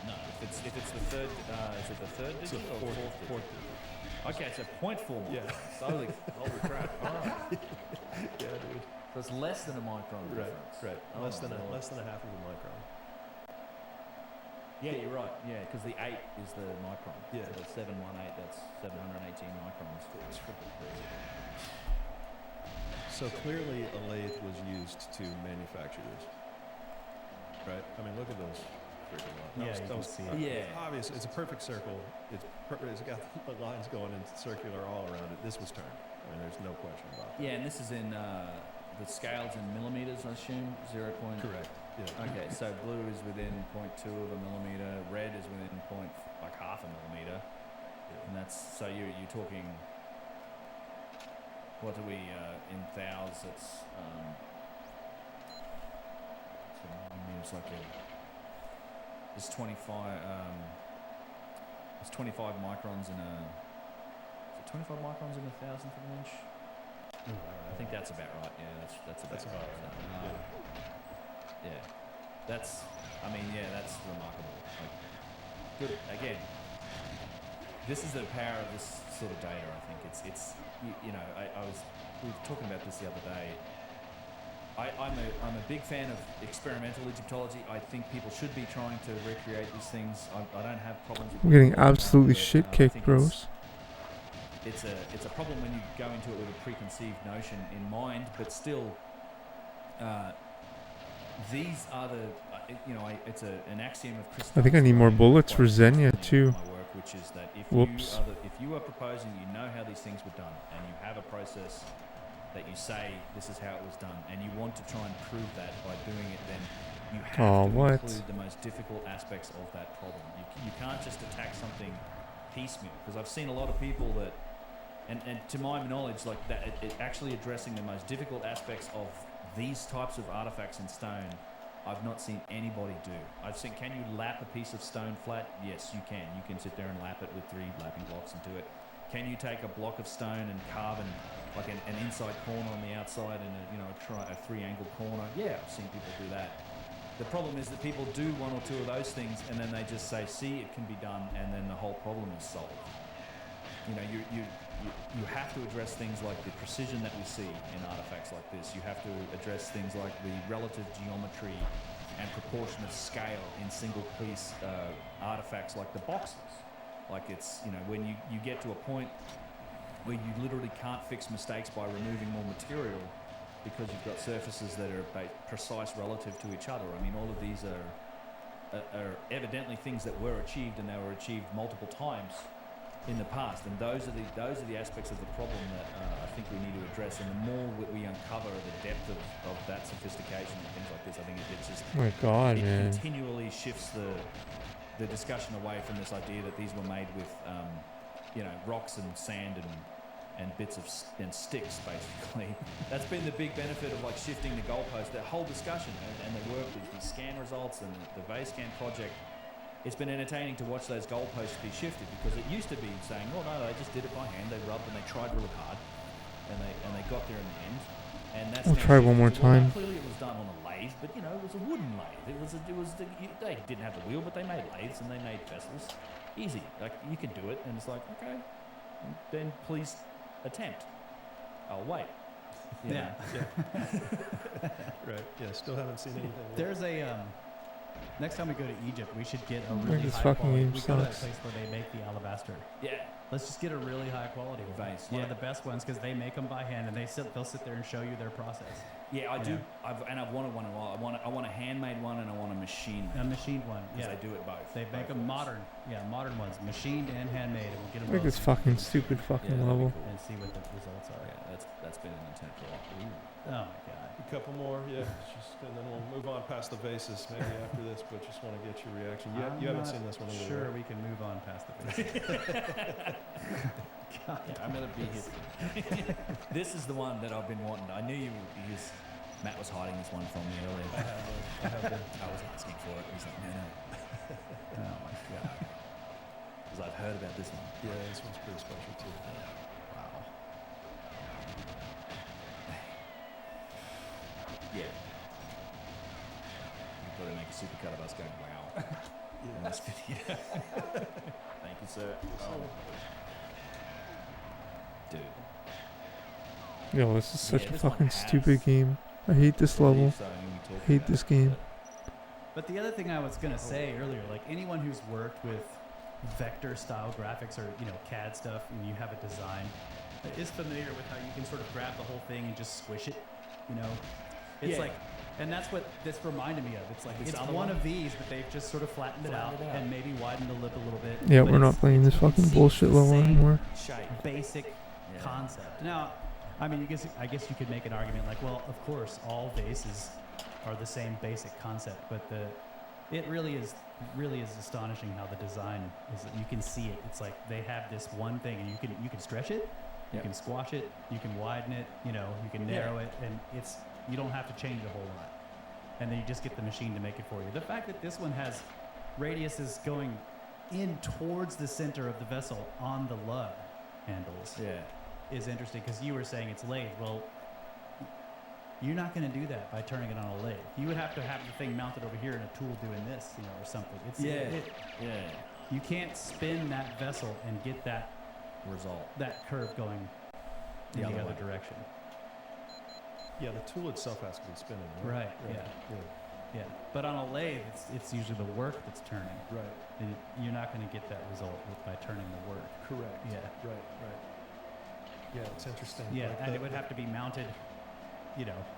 no. If it's the third, is it the third So digit or fourth fourth digit? digit. Okay, so 0.4 microns. Yeah. Holy crap! All right. Yeah, dude. So it's less than a micron Right, difference. right. Oh, less than Lord. a half of a micron. Yeah, you're right. Yeah, because the 8 is the micron. Yeah. So the 718, that's 718 microns. It's freaking crazy. So clearly a lathe was used to manufacture this. Right? I mean, look at those freaking lines. Yeah, you can see it. Yeah. Obvious. It's a perfect circle. It's got the lines going in circular all around it. This was turned. I mean, there's no question about that. Yeah, and this is in the scales in millimeters, I assume. 0. Correct. Yeah. Okay, so blue is within 0.2 of a millimeter. Red is within half a millimeter. And that's so you're talking. What do we in thous? It's it's like it's 25. It's 25 microns in a. Is it 25 microns in a thousandth of an inch? I think that's about right. Yeah, that's about That's about right. right. Yeah. That's remarkable. Like, good. Again, this is the power of this sort of data. I think it's we were talking about this the other day. I'm a big fan of experimental Egyptology. I think people should be trying to recreate these things. I don't have problems with I'm getting people doing that, absolutely but, shit I kicked, think bros. it's a problem when you go into it with a preconceived notion in mind, but still, these are the it's an axiom of Christoph. I think I need more bullets for Xenia too. My work, which is that if Whoops. you are proposing, you know how these things were done, and you have a process that you say this is how it was done, and you want to try and prove that by doing it, then you have to what? include the most difficult aspects of that problem. You can't just attack something piecemeal, because I've seen a lot of people that, and to my knowledge, like that, it actually addressing the most difficult aspects of these types of artifacts in stone, I've not seen anybody do. I've seen, can you lap a piece of stone flat? Yes, you can. You can sit there and lap it with 3 lapping blocks and do it. Can you take a block of stone and carve and like an inside corner on the outside and a 3-angle corner. Yeah, I've seen people do that. The problem is that people do one or two of those things and then they just say, see, it can be done, and then the whole problem is solved. You have to address things like the precision that we see in artifacts like this. You have to address things like the relative geometry and proportionate scale in single piece artifacts like the boxes. Like it's, when you get to a point where you literally can't fix mistakes by removing more material because you've got surfaces that are precise relative to each other. I mean, all of these are evidently things that were achieved, and they were achieved multiple times in the past, and those are the aspects of the problem that I think we need to address. And the more we uncover the depth of that sophistication and things like this, I think it just Oh my God, man. continually shifts the discussion away from this idea that these were made with rocks and sand and bits of and sticks, basically. That's been the big benefit of like shifting the goalpost. That whole discussion and the work with these scan results and the VScan project. It's been entertaining to watch those goalposts be shifted, because it used to be saying, well, no, they just did it by hand. They rubbed and they tried really hard, and they got there in the end. And that's We'll now try one more shifted to, well, time. clearly, it was done on a lathe, but it was a wooden lathe. They didn't have the wheel, but they made lathes and they made vessels. Easy, like you can do it, and it's like, okay, then please attempt. I'll wait. Yeah. Right. Yeah. Still haven't seen anything. There's a next time we go to Egypt, we should get a Like really this high fucking quality. game We go to that sucks. place where they make the alabaster. Yeah. Let's just get a really high quality one. Vase, One yeah. of the best ones, because they make them by hand, and they'll sit there and show you their process. Yeah, I You do. know. I've wanted one in a while. I want a handmade one and I want a machine A made. machined one, Because yeah. they do it both. They make them modern, modern ones, machined and handmade, and we'll get them Like both this fucking stupid fucking that'd be level. cool. and see what the results are. Yeah, that's been an intent for a while. Oh my god. A couple more, yeah. And then we'll move on past the vases maybe after this, but just want to get your reaction. You haven't I'm seen this one either. Sure, right? we can move on past the basics. God. Yeah, I'm gonna be here. This is the one that I've been wanting. I knew Matt was hiding this one from me earlier. I was asking for it. He's like, no. Oh my god. Because I've heard about this one. Yeah, this one's pretty special too. Wow. Yeah. You probably make a supercut of us going, wow. In this video. Thank you, sir. Oh. Dude. Yo, this is such Yeah, a this one fucking has- stupid game. I hate this level. So, when we talk Hate about this it, game. But the other thing I was gonna say earlier, like anyone who's worked with vector style graphics or CAD stuff, and you have a design, is familiar with how you can sort of grab the whole thing and just squish it. It's Yeah. like, and that's what this reminded me of. It's like This it's other one one? of these, but they've just sort of flattened it out and maybe widened the lip a little bit. Yeah, but we're not it's- playing this it fucking seems bullshit the level same anymore. shape. Basic Yeah. concept. Now, I mean, I guess you could make an argument like, well, of course, all vases are the same basic concept, but it really is astonishing how the design is. You can see it. It's like they have this one thing, and you can stretch it, you Yep. can squash it, you can widen it, you can narrow it, and you don't have to change a whole lot, and then you just get the machine to make it for you. The fact that this one has radiuses going in towards the center of the vessel on the lug handles Yeah. is interesting, because you were saying it's lathe. Well, you're not going to do that by turning it on a lathe. You would have to have the thing mounted over here and a tool doing this, or something. Yeah. You can't spin that vessel and get that Result. curve going The in other the other way. direction. Yeah, the tool itself has to be spinning. Right, Yeah. Yeah. But on a lathe, it's usually the work that's turning. Right. And you're not going to get that result by turning the work. Correct. Yeah. Right. Yeah, it's interesting. Yeah, like and the- it would have to be mounted,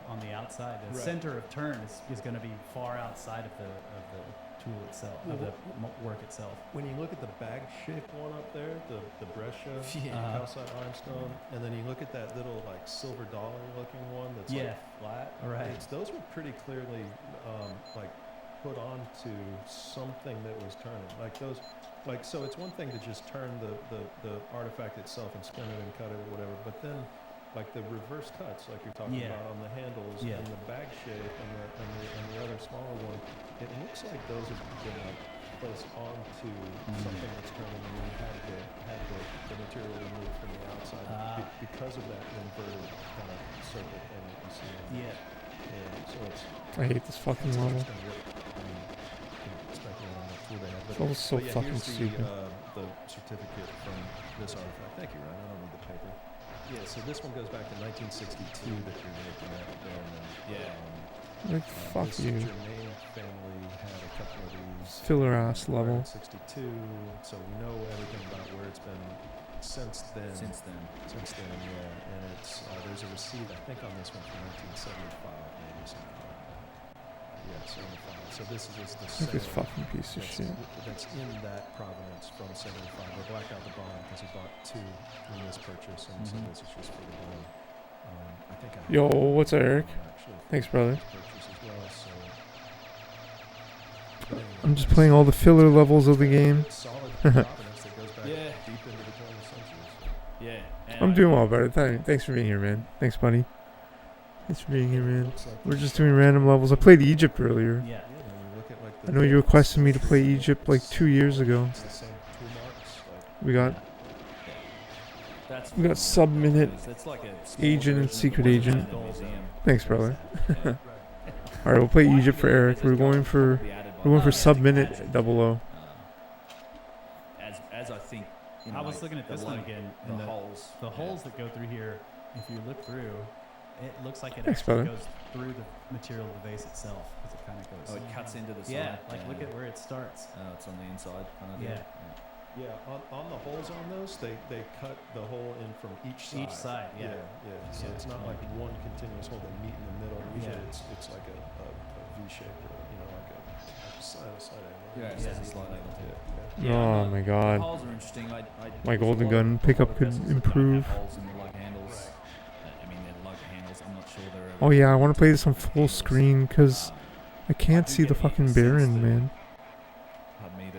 on the outside. The Right. center of turn is going to be far outside of the tool itself, of the work itself. When you look at the bag shaped one up there, the Brescia Yeah. calcite limestone, and then you look at that little like silver dollar looking one that's Yeah. like flat. Right. Those were pretty clearly like put onto something that was turning. Like those, like so it's one thing to just turn the artifact itself and spin it and cut it or whatever, but then like the reverse cuts, like you're talking Yeah. about on the handles Yeah. and the bag shape and the other smaller one, it looks like those have been like place onto something that's turning, and we had the material removed from the outside because of that inverted kind of circle thing that you see. Yeah. And so it's I hate this fucking level. interesting what, I mean, you can speculate on what tool they have. It's all so but yeah, fucking here's stupid. the certificate from this artifact. Thank you, Ryan. I don't need the paper. Yeah, so this one goes back to 1962 that you're looking at there. And, Like, fuck this you. Germain family had a couple of these. Filler ass acquired level. in 62, so we know everything about where it's been since then. Since then. Yeah. And it's there's a receipt I think on this one from 1975, maybe something like that. Yeah, 75. So this is the Look at this sale fucking piece of shit. that's in that provenance from 75. They blacked out the bond because he bought two in this purchase, and so this is just for the one. I think I Yo, have what's up, Eric? one actually for Thanks, brother. this purchase as well, so. But anyway, I'm just playing all the filler levels of the game. solid provenance that goes back Yeah. deep into the 20th century. Yeah. And I'm doing well, brother. Thanks for being here, man. Thanks, buddy. Thanks for being here, man. Looks like We're it's just doing random levels. I played Egypt earlier. Yeah. Yeah, when you look at, like, I know you requested me to play Egypt like 2 years ago. It's the same tool marks, like We got That's we got sub-minute It's like a small agent and version of secret the one agent. in the museum. Thanks, brother. Yeah. All right, we'll play Egypt for Eric. We're going for sub-minute 00. As I think. You know, I was like looking at the this one light- again, The and holes. the holes that go through here, if you look through, it looks like it Thanks, actually brother. goes through the material of the vase itself, because it kind of goes. Oh, it cuts into the side. Yeah, like look at where it starts. It's on the inside, kind of. Yeah. Yeah, on the holes on those, they cut the hole in from each side. Each side, yeah. So Yeah. it's not like one continuous hole. They meet in the middle. Usually Yeah. it's like a V shape or like a side angle. Yeah, it's Yeah. a slight angle too. Yeah. Oh my The god. holes are interesting. My there's golden a lot gun of- pickup a lot of could vessels that don't have improve. Holes in the lug handles. I mean, they're lug handles. I'm not sure they're. Oh yeah, I want to play this on full screen because I can't see the fucking Baron, man.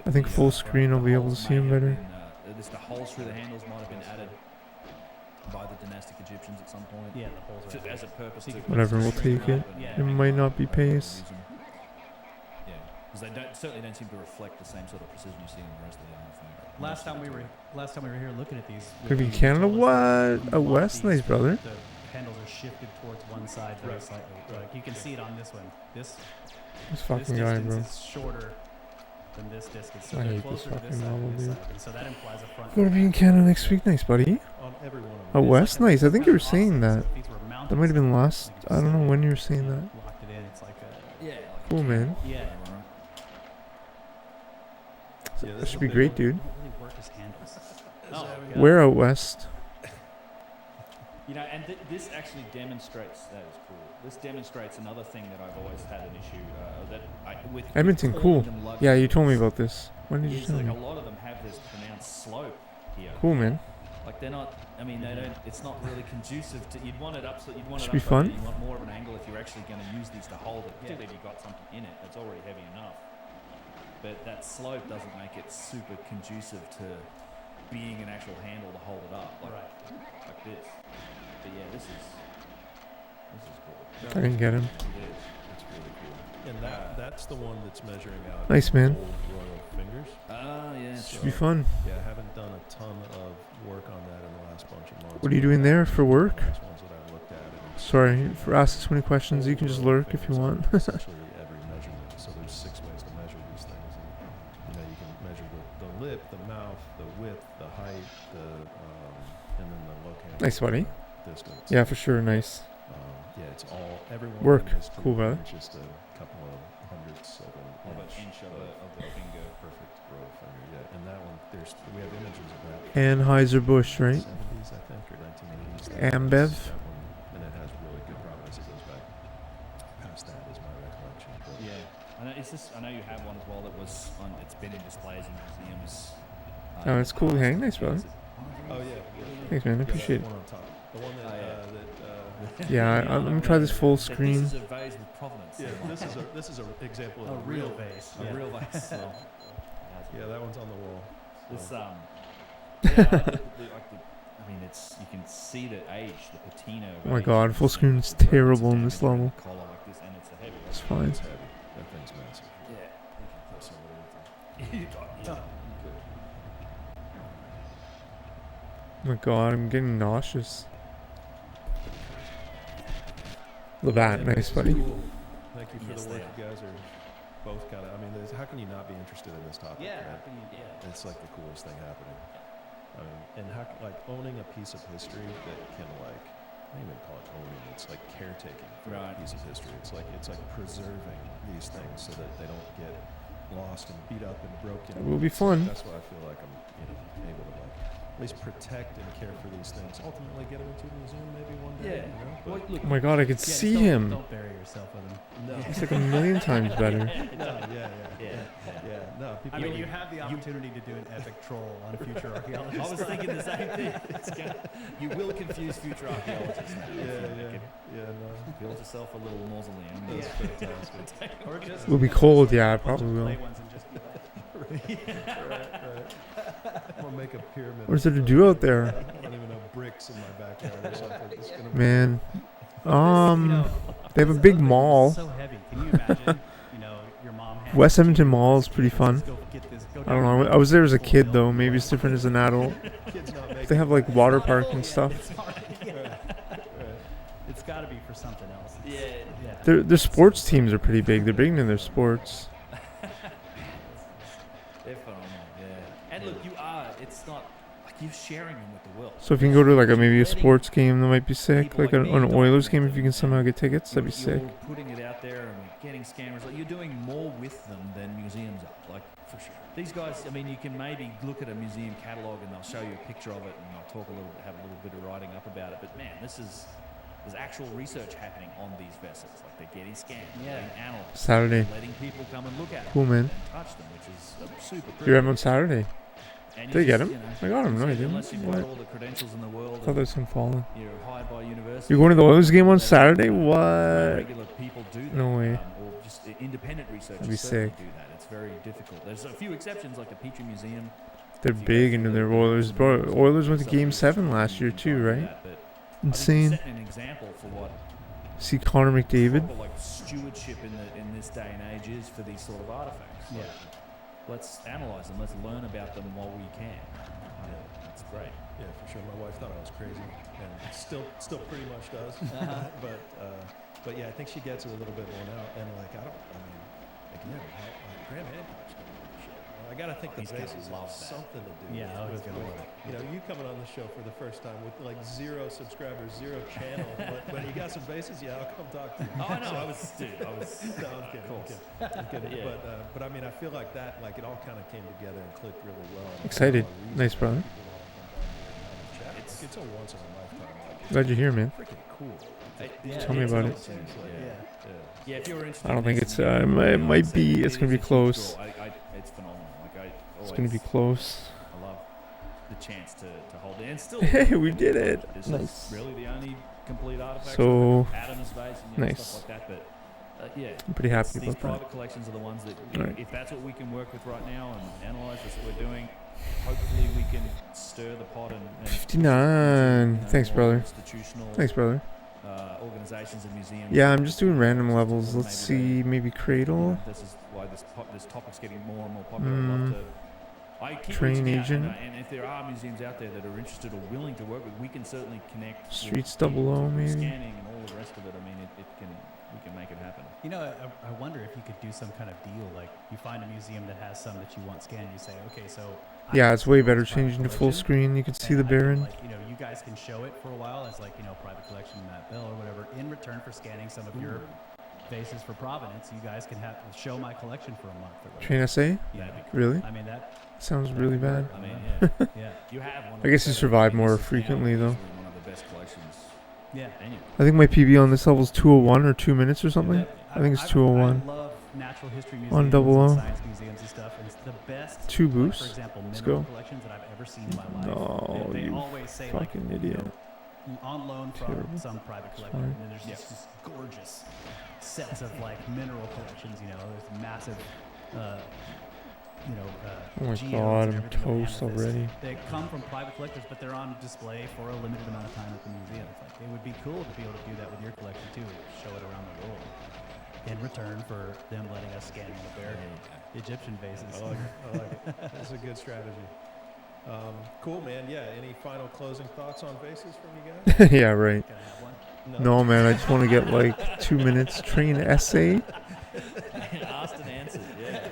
I think full screen I'll be able to see him better. The holes through the handles might have been added by the dynastic Egyptians at some point. Yeah, the holes are. As a purpose So you to can Whatever, put we'll string take up it. and- Yeah. It might not be I don't know pace. use 'em. Yeah, because they certainly don't seem to reflect the same sort of precision you see in the rest of the artifact. Last time we were here looking at these. Could be you Canada. told us What? that A a lot of West, these, nice brother. The handles are shifted towards one side very Right. slightly. Right. Like you can see it on this one. This This fucking this guy, distance bro. is shorter than this distance, so I they're hate this closer to this fucking side level, than this dude. side, and so that implies a front. Gonna be in Canada next week, nice buddy. On every one of A them. West, nice. I think you were It's saying offset, that. so if these were mounted That might have been somewhere, last. like I don't know so when you were saying that. Locked it in. It's like a Yeah. Cool, man. yeah. Yeah, That this should is be a big great, one. dude. Don't really work as handles. Oh, yeah. Where out west? You know, and this actually demonstrates that is cool. This demonstrates another thing that I've always had an issue with. Edmonton, calling cool. them lug Yeah, you handles told me about this. When did you is tell like a me? lot of them have this pronounced slope here. Cool, man. Like they're not. I mean, they don't. It's not really conducive to. You'd want it up. So you'd want Should it be up. fun. You want more of an angle if you're actually going to use these to hold it. Particularly if you've got something in it that's already heavy enough. But that slope doesn't make it super conducive to being an actual handle to hold it up. Like this. But yeah, this is cool. I didn't get him. It is. It's really cool. And that's the one that's measuring out. Nice, man. Old royal fingers. Ah, yeah. Should be fun. Yeah, I haven't done a ton of work on that in the last bunch of months. What are you doing there for work? The last ones that I've looked at, and it's Sorry for asking so many questions. You can just lurk if you want. essentially every measurement. So there's 6 ways to measure these things. And, you can measure the lip, the mouth, the width, the height, and then the locale. Nice, buddy. Distance. Yeah, for sure. Nice. Yeah, it's all everyone. Work. in this Cool, tool brother. is just a couple of hundredths of Of an an inch of the finger. perfect royal finger. Yeah, and that one, we have images of that. Anheuser-Busch, right? 70s, I think, or 1980s. Ambev. That one, and it has really good provenance. It goes back past that, is my recollection. But Yeah. I know you have one as well that was on. It's been in displays in museums. Oh, it's cool to hang. Nice, brother. Oh yeah. Thanks, man. I Yeah, appreciate that it. one on top. The one that Yeah, I'm gonna try this full This screen. is a vase with provenance. yeah, this is an example of A real vase. A Yeah. real vase. Yeah, that one's on the wall. This So. I mean, you can see the age, the patina. of Oh my age. god, full screen is It's terrible in this damaged level. collar like this, and it's a heavy. It's fine. It's heavy. That thing's massive. Yeah. That's all it is. my god, I'm getting nauseous. Levat, Yeah, nice this is buddy. cool. Thank you for Yes, the they work you guys are both kind of. I mean, how can you not be interested in this topic? Yeah. Right? It's like the coolest thing happening. I mean, and how like owning a piece of history that can like, I don't even call it owning. It's like caretaking for a piece of history. It's like preserving these things so that they don't get lost and beat up and broken. It will be fun. That's why I feel like I'm able to like at least protect and care for these things. Ultimately, get them into a museum maybe one day. Yeah. You know? Well, But look, Oh my god, I could see him. Don't bury yourself with him. no. It's like a million times better. Yeah. No, people. I mean, you have the opportunity to do an epic troll on future archaeologists. I was thinking the same thing. You will confuse future archaeologists now. Yeah. No. Build yourself a little mausoleum. That's fantastic. Or just It'll be cold, yeah, it a bunch of probably will. clay ones and just be like, Right. I'm gonna make a pyramid. What is there to do out I there? don't even know, bricks in my backyard or something. It's gonna be Man. you know, They have a big mall. so heavy. Can you imagine? Your mom. West Edmonton Mall is pretty fun. Let's go get this, go I don't down know. I was there as a kid though. Maybe it's different as an adult. kids not making They have like water park and stuff. It's got to be for something else. Yeah. Their sports teams are pretty big. They're big in their sports. They're phenomenal, yeah. And look, it's not like you're sharing them with the world. So if you can go to like maybe a sports game that might be sick, like an Oilers game, if you can somehow get tickets, that'd be sick. You're putting it out there and we're getting scammers. Like, you're doing more with them than museums are. Like, for sure. These guys, I mean, you can maybe look at a museum catalogue and they'll show you a picture of it and they'll talk a little, have a little bit of writing up about it. But man, there's actual research happening on these vessels. Like, they're getting scanned, they're getting analysed, Saturday. letting people come and look at Cool, them man. and touch them, which is super cool. You're at on Saturday. And Did they you get just, him? I got him. No, I didn't. Unless you've What? got all the credentials in the world, I thought there was some falling. you're hired by university. You're going to the Oilers game on Saturday? What? Regular people do that. No way. Or just independent researchers That'd be certainly sick. do that. It's very difficult. There's a few exceptions, like the Petrie Museum. They're big into their Oilers. Bro, Oilers went to Game 7 last year too, right? Insane. Setting an example for what See Connor McDavid. proper, like, stewardship in this day and age is for these sort of artifacts. Yeah. Let's analyze them. Let's learn about them while we can. That's great. Yeah, for sure. My wife thought I was crazy, and still pretty much does. But yeah, I think she gets it a little bit more now. And like, again, Graham Hancock's gonna do shit. I gotta think the He's gonna bases love have that. something to do. Yeah, I was with, gonna love it. you coming on the show for the first time with like 0 subscribers, 0 channel. but you got some bases, yeah, I'll come talk to you. Oh, I know. I was. No, I'm kidding. course. I'm kidding. Yeah. But I mean, I feel like that, like it all kind of came together and clicked really well. And Excited. there's a lot of Nice, reasons brother. people wanna come down here and have a chat. It's- It's a once in a lifetime. Like, Glad you're here, man. it's freaking cool. Tell me about it. Yeah, if you're interested. I don't in think this, it's, you it can might- it might say be- it it's gonna is be a huge close. draw. It's phenomenal. Like, It's going to be close. I love the chance to hold it. And still, Hey, we did it. This Nice. is really the only complete artifact. So, Adam's vase and nice. stuff like that. But yeah, I'm pretty happy these about that. private collections are the ones that, Right. if that's what we can work with right now and analyze, that's what we're doing. Hopefully, we can stir the pot and 59. Thanks, more brother. Institutional Thanks, brother. organizations and museums. Yeah, I'm just doing random levels. Let's see, maybe Cradle. This is why this topic's getting more and more popular. I'd love to. I keep Train reaching out, agent. and if there are museums out there that are interested or willing to work with, we can certainly connect. Streets with double O, with maybe. Scanning and all the rest of it. I mean, we can make it happen. I wonder if you could do some kind of deal. Like, you find a museum that has some that you want scanned. You say, okay, so. Yeah, it's way better changing to full screen. You can see the Baron. Like, you guys can show it for a while as like, private collection, Matt Bell or whatever. In return for scanning some of your vases for provenance, you guys can show my collection for a month or whatever. Train SA? Yeah. Really? I mean, that. Sounds really bad. I mean, yeah, Yeah. you have one. Of I guess the you better- survive I mean, more this is now frequently, though. easily one of the best collections. Yeah. Anyway. I think my PB on this level is 201 or 2 minutes or something. I think it's 201. I love natural history museums On double O. and science museums and stuff. And it's the best. Two like, boosts. for example, Let's mineral go. collections that I've ever seen in my life. No, they you always say like, fucking idiot. on loan from Terrible. some private collector, fine. and then there's just gorgeous sets of like mineral collections. There's massive, Oh my geodes god, and I'm everything of toast amethyst. already. They come from private collectors, but they're on display for a limited amount of time at the museum. It's like, it would be cool to be able to do that with your collection too, show it around the world. In return for them letting us scan one of their Egyptian vases. I like it. That's a good strategy. Cool, man. Yeah. Any final closing thoughts on vases from you guys? Yeah, right. Can I have one? No, man, I just want to get like 2 minutes train essay. Asked and answered. Yeah,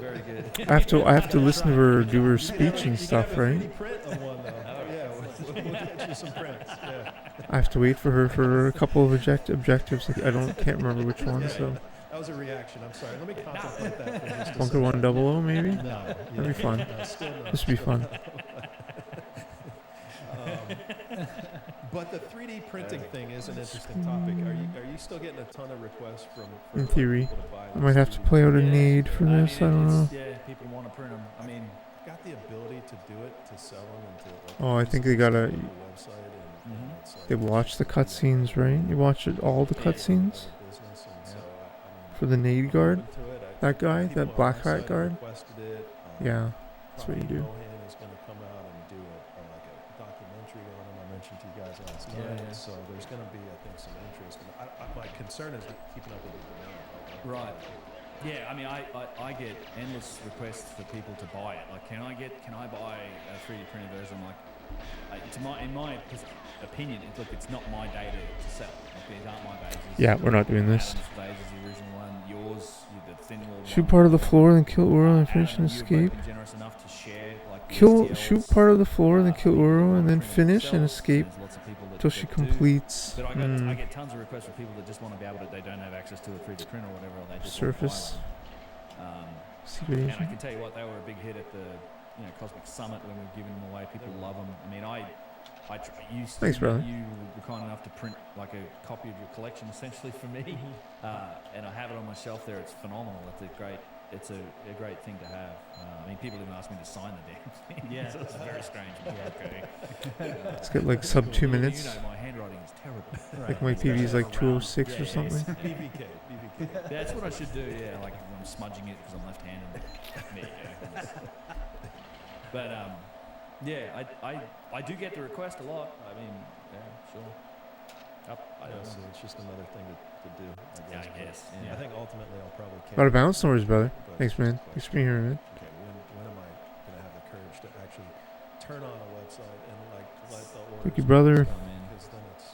very good. I have to listen to her do her speech and stuff, right? Print of one though. Yeah, we'll get you some prints. Yeah. I have to wait for her for a couple of objectives. Like, can't remember which one. So That was a reaction. I'm sorry. Let me contemplate that for just a Bunker 100 maybe. second. No, That'd be fun. no, still no. This would be fun. But the 3D printing thing is an interesting topic. Are you still getting a ton of requests from In theory, people to buy I might have to play out a nade for this. I don't know. Yeah, people want to print them. I mean, got the ability to do it, to sell them, and to like. Oh, I think they gotta. the website and it's like, They watch the cutscenes, right? You watch all the cutscenes business, and so I for the nade guard. open to it. That guy, People that on black our hat site guard. requested it. Yeah, that's what you do. Mohan is going to come out and do like a documentary on him. I mentioned to you guys last Yeah, night. yeah. So there's going to be, I think, some interest. And my concern is keeping up with the demand. Right. Yeah, I mean, I get endless requests for people to buy it. Like, can I buy a 3D printed version? Like, in my opinion, it's not my data to sell. Like, these aren't my bases. Yeah, we're not doing this. Adam's base is the original one. Yours, the thin wall Shoot one. part of the floor, then kill Uro, and finish and Adam, you've escape. been generous enough to share, like, the Shoot STLs. part of the floor, then kill Uro, and then Print it finish and themselves. escape There's lots of people that- till she that do. completes. But I get tons of requests from people that just want to be able to. They don't have access to a 3D printer or whatever. Or they just Surface. Want to buy one. Secret And I agent. can tell you what, they were a big hit at the Cosmic Summit when we were giving them away. People love them. I mean, Thanks, brother. You were kind enough to print like a copy of your collection essentially for me, and I have it on my shelf there. It's phenomenal. It's a great thing to have. I mean, people even ask me to sign the damn thing. Yeah. So it's very strange. But okay. Let's get like sub 2 minutes. You know, my handwriting is terrible. Like my PV is like 206 or something. BBK. That's what I should do. Yeah, like I'm smudging it because I'm left-handed. There you go. But yeah, I do get the request a lot. I mean, yeah, sure. I don't know. It's just another thing to do. Yeah, I guess. I Yeah. think ultimately I'll probably. Out of bounds, no worries, brother. But Thanks, man. it's Thanks for being here, man. Okay, when am I gonna have the courage to actually turn on a website and like let the orders? Thank you, brother. Oh, man. Because then it's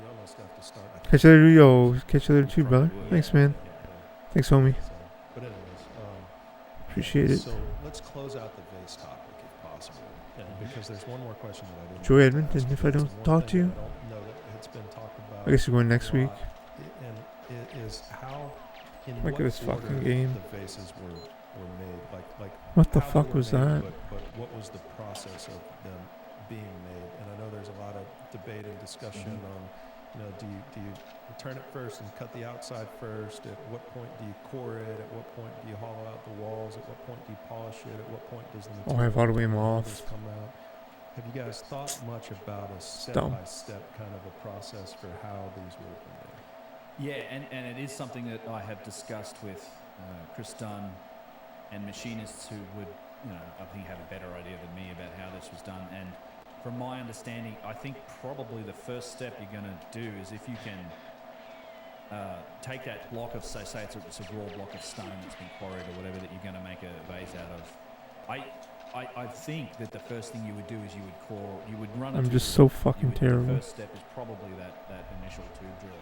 you almost have to start. Catch you later, yo. Catch you later too, brother. Thanks, man. Yeah. Thanks, homie. So, but anyways, Appreciate it. So let's close out the vase topic if possible, and because there's one more question that I didn't. Joy get to Edmonton, ask, if I because don't one talk thing to you. that I don't know that it's been talked about. I guess you're going next a week. lot, and it is how. In Look what at this order fucking game. the vases were made, like What the how they fuck were was made, that? But what was the process of them being made? And I know there's a lot of debate and discussion on, do you turn it first and cut the outside first? At what point do you core it? At what point do you hollow out the walls? At what point do you polish it? At what point does the Oh, material I've auto-aim technologies off. come out? Have you guys thought much about a dumb. step-by-step kind of a process for how these were made? Yeah, and it is something that I have discussed with Chris Dunn and machinists who would, I think have a better idea than me about how this was done. And from my understanding, I think probably the first step you're going to do is if you can take that block of, say it's a raw block of stone that's been quarried or whatever that you're going to make a vase out of. I think that the first thing you would do is you would run. I'm just so fucking terrible. The first step is probably that initial tube drill.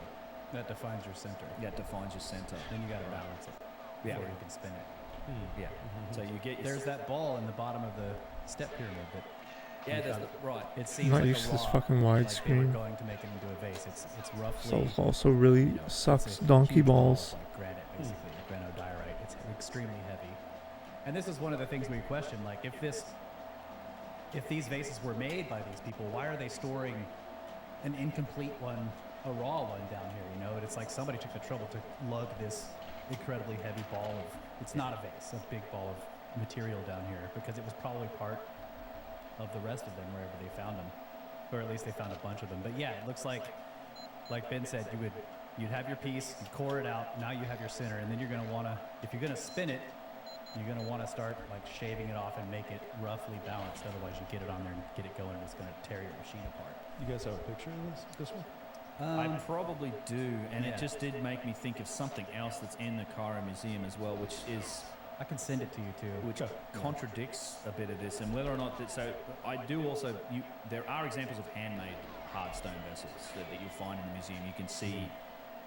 That defines your center. That defines your center. Then you got to balance it Yeah. before you can spin it. Yeah. So you get your There's that ball in the bottom of the step pyramid that right. it seems I'm not like used a to this rock, fucking like they were widescreen. going to make it into a vase. It's roughly. So also really it's sucks a donkey huge ball of, balls. like granite, basically, granodiorite. It's extremely heavy. And this is one of the things we question. Like, if these vases were made by these people, why are they storing an incomplete one, a raw one down here? It's like somebody took the trouble to lug this incredibly heavy ball of. It's not a vase, a big ball of material down here, because it was probably part of the rest of them wherever they found them, or at least they found a bunch of them. But yeah, it looks like Ben said, you'd have your piece, you core it out, now you have your center, and then you're going to want to, if you're going to spin it, you're going to want to start like shaving it off and make it roughly balanced. Otherwise, you get it on there and get it going, and it's going to tear your machine apart. You guys have a picture of this one? I probably do, and yeah. it just did make me think of something else that's in the Cairo Museum as well, which is I can send it to you too. which contradicts a bit of this, and whether or not that. So I do also. There are examples of handmade hard stone vessels that you'll find in the museum. You can see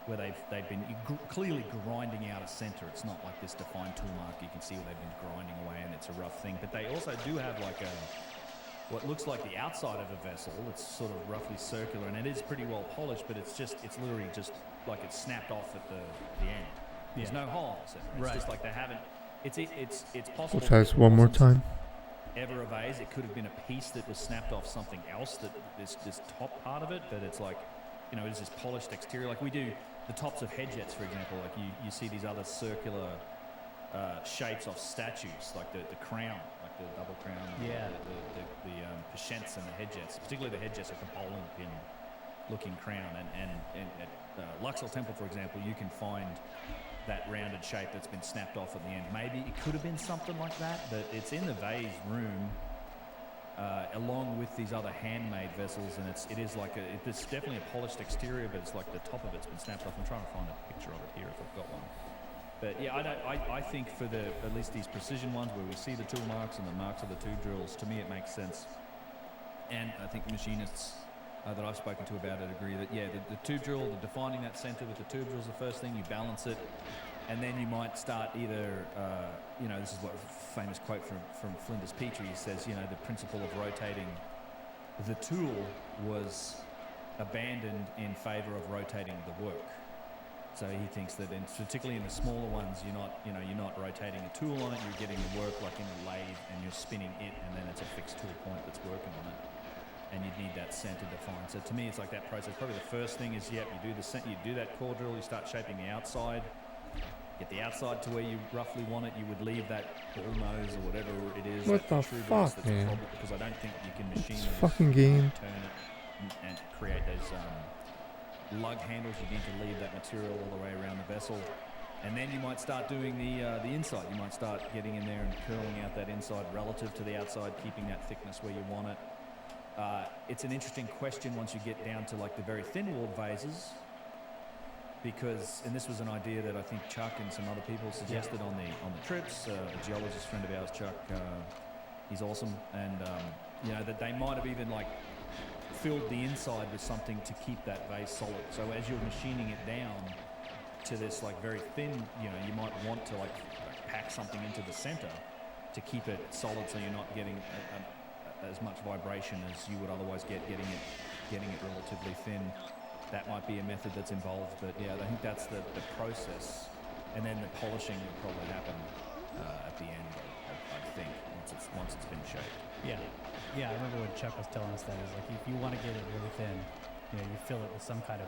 where they've been clearly grinding out a center. It's not like this defined tool mark. You can see where they've been grinding away, and it's a rough thing. But they also do have like what looks like the outside of a vessel. It's sort of roughly circular, and it is pretty well polished. But it's literally just like it's snapped off at the end. There's no holes. It's just like they haven't. It's possible. We'll try this one more time. Ever a vase, it could have been a piece that was snapped off something else. That this top part of it, but it's like, it is this polished exterior. Like we do the tops of head jets, for example. Like you see these other circular shapes of statues, like the crown, like the double crown. Yeah. The pashents and the head jets, particularly the head jets, like a bowling pin looking crown. And at Luxor Temple, for example, you can find that rounded shape that's been snapped off at the end. Maybe it could have been something like that, but it's in the vase room along with these other handmade vessels, and it's definitely a polished exterior, but it's like the top of it's been snapped off. I'm trying to find a picture of it here if I've got one. But yeah, I think for at least these precision ones where we see the tool marks and the marks of the tube drills, to me it makes sense. And I think machinists that I've spoken to about it agree that, the tube drill, defining that center with the tube drill is the first thing. You balance it, and then you might start either, this is what a famous quote from Flinders Petrie. He says, the principle of rotating the tool was abandoned in favor of rotating the work. So he thinks that, particularly in the smaller ones, you're not rotating a tool on it. You're getting the work like in a lathe, and you're spinning it, and then it's a fixed tool point that's working on it. And you'd need that center defined. So to me, it's like that process. Probably the first thing is, you do that core drill, you start shaping the outside, get the outside to where you roughly want it. You would leave that ball nose or whatever it is. What the fuck, man? Because I don't think you can machine This those, fucking game. turn it, and create those lug handles. You need to leave that material all the way around the vessel. And then you might start doing the inside. You might start getting in there and curling out that inside relative to the outside, keeping that thickness where you want it. It's an interesting question once you get down to like the very thin-walled vases, because, and this was an idea that I think Chuck and some other people suggested on the trips. A geologist friend of ours, Chuck, he's awesome, and that they might have even like filled the inside with something to keep that vase solid. So as you're machining it down to this like very thin, you might want to like pack something into the center to keep it solid, so you're not getting as much vibration as you would otherwise getting it relatively thin. That might be a method that's involved, but I think that's the process, and then the polishing will probably happen at the end. I think once it's been shaped. Yeah, I remember when Chuck was telling us that, is like, if you want to get it really thin, you fill it with some kind of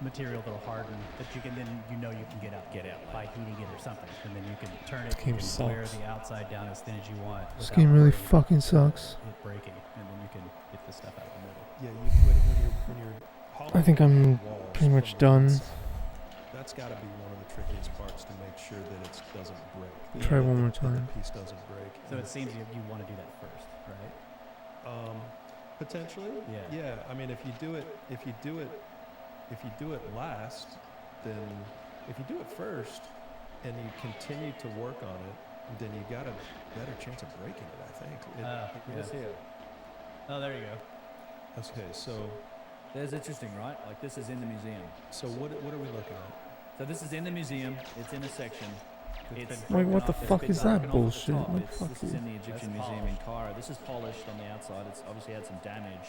material that'll harden that you can then you can get out by heating it or something, and then you can turn it and wear the outside down as thin as you want. This game really fucking sucks. It breaking, and then you can get the stuff out of the middle. Yeah, when you're I think I'm pretty much done. That's got to be one of the trickiest parts, to make sure that it doesn't break. Try one more that time. the piece doesn't break. So it seems you want to do that first, right? Potentially. Yeah. I mean, if you do it last, then if you do it first and you continue to work on it, then you got a better chance of breaking it, I think. This here. Oh, there you go. Okay, so There's interesting, right? Like, this is in the museum. So what are we looking at? So this is in the museum. It's in a section. It's Like, what the fuck is that broken off at the bullshit? top. Like, fuck This is you. in the Egyptian Museum in Cairo. This is polished on the outside. It's obviously had some damage,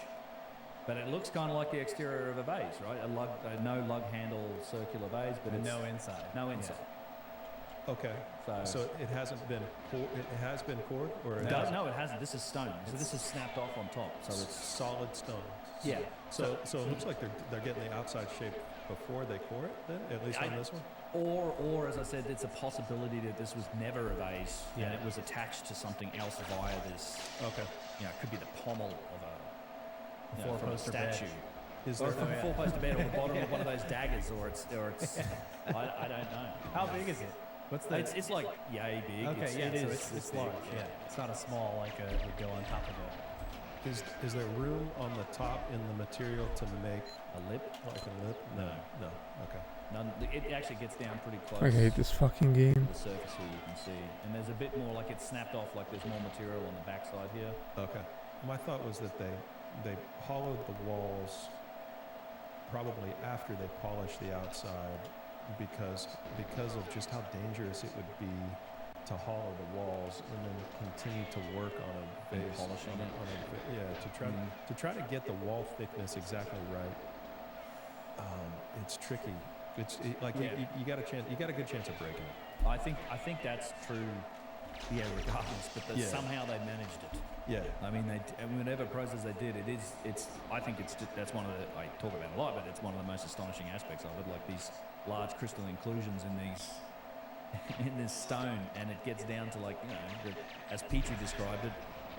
but it looks kind of like the exterior of a vase, right? A no lug handle circular vase, but it's No inside. no inside. Okay. So it hasn't been it has been poured, or No, it hasn't. This is stone. So this is snapped off on top. So it's solid stone. yeah. So it looks like they're getting the outside shape before they pour it, then, at least on this one. Or as I said, it's a possibility that this was never a vase and it was attached to something else via this. Okay. It could be the pommel of from a four-poster bed. statue. Is Or there from a four-poster bed, or the bottom of one of those daggers, or it's I don't know. How big is it? What's the? It's like yay big. Okay, It's it's big, large. Yeah, it's not a small like would go on top of it. Is there room on the top in the material to make A lip? like a lip? No. Okay. None It actually gets down pretty close. I hate this fucking to game. the surface here, you can see, and there's a bit more like it's snapped off. Like there's more material on the backside here. Okay. My thought was that they hollowed the walls probably after they polished the outside because of just how dangerous it would be to hollow the walls and then continue to work on a base, polishing it. To try to get the wall thickness exactly right. It's tricky. You got a good chance of breaking it. I think that's true. Yeah, regardless, but somehow they managed it. Yeah. I mean, whatever process they did, I think that's one of the, I talk about it a lot, but it's one of the most astonishing aspects of it. Like these large crystal inclusions in this stone, and it gets down to like, as Petrie described it,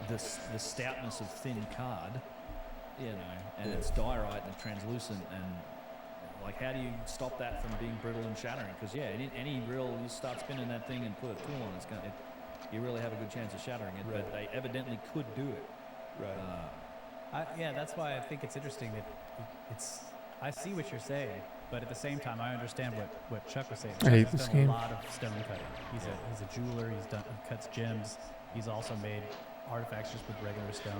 the stoutness of thin card, and it's diorite and it's translucent, and like how do you stop that from being brittle and shattering? Because any drill, you start spinning that thing and put a tool on, you really have a good chance of shattering it. Right. But they evidently could do it. Right. That's why I think it's interesting that I see what you're saying, but at the same time, I understand what Chuck was saying. I hate Chuck this has done game. a lot of stone cutting. He's a jeweler. He cuts gems. He's also made artifacts just with regular stone.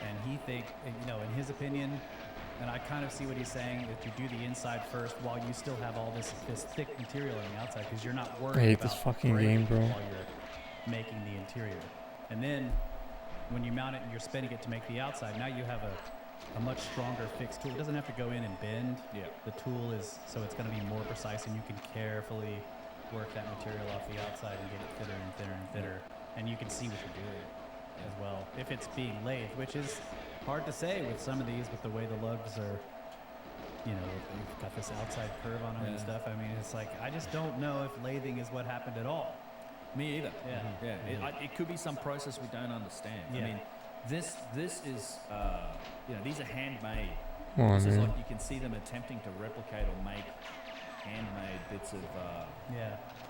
And he in his opinion, and I kind of see what he's saying, that you do the inside first while you still have all this thick material on the outside, because you're not worried I hate about this fucking breaking game, bro. while you're making the interior. And then when you mount it and you're spinning it to make the outside, now you have a much stronger fixed tool. It doesn't have to go in and bend. Yeah. The tool is, so it's going to be more precise, and you can carefully work that material off the outside and get it thinner and thinner and thinner. And you can see what you're doing as well, if it's being lathed, which is hard to say with some of these, with the way the lugs are, they've got this outside curve on them and stuff. I mean, it's like, I just don't know if lathing is what happened at all. Me either. Yeah. Yeah. It could be some process we don't understand. Yeah. I mean, this is these are handmade. Come on, This is man. like you can see them attempting to replicate or make handmade bits of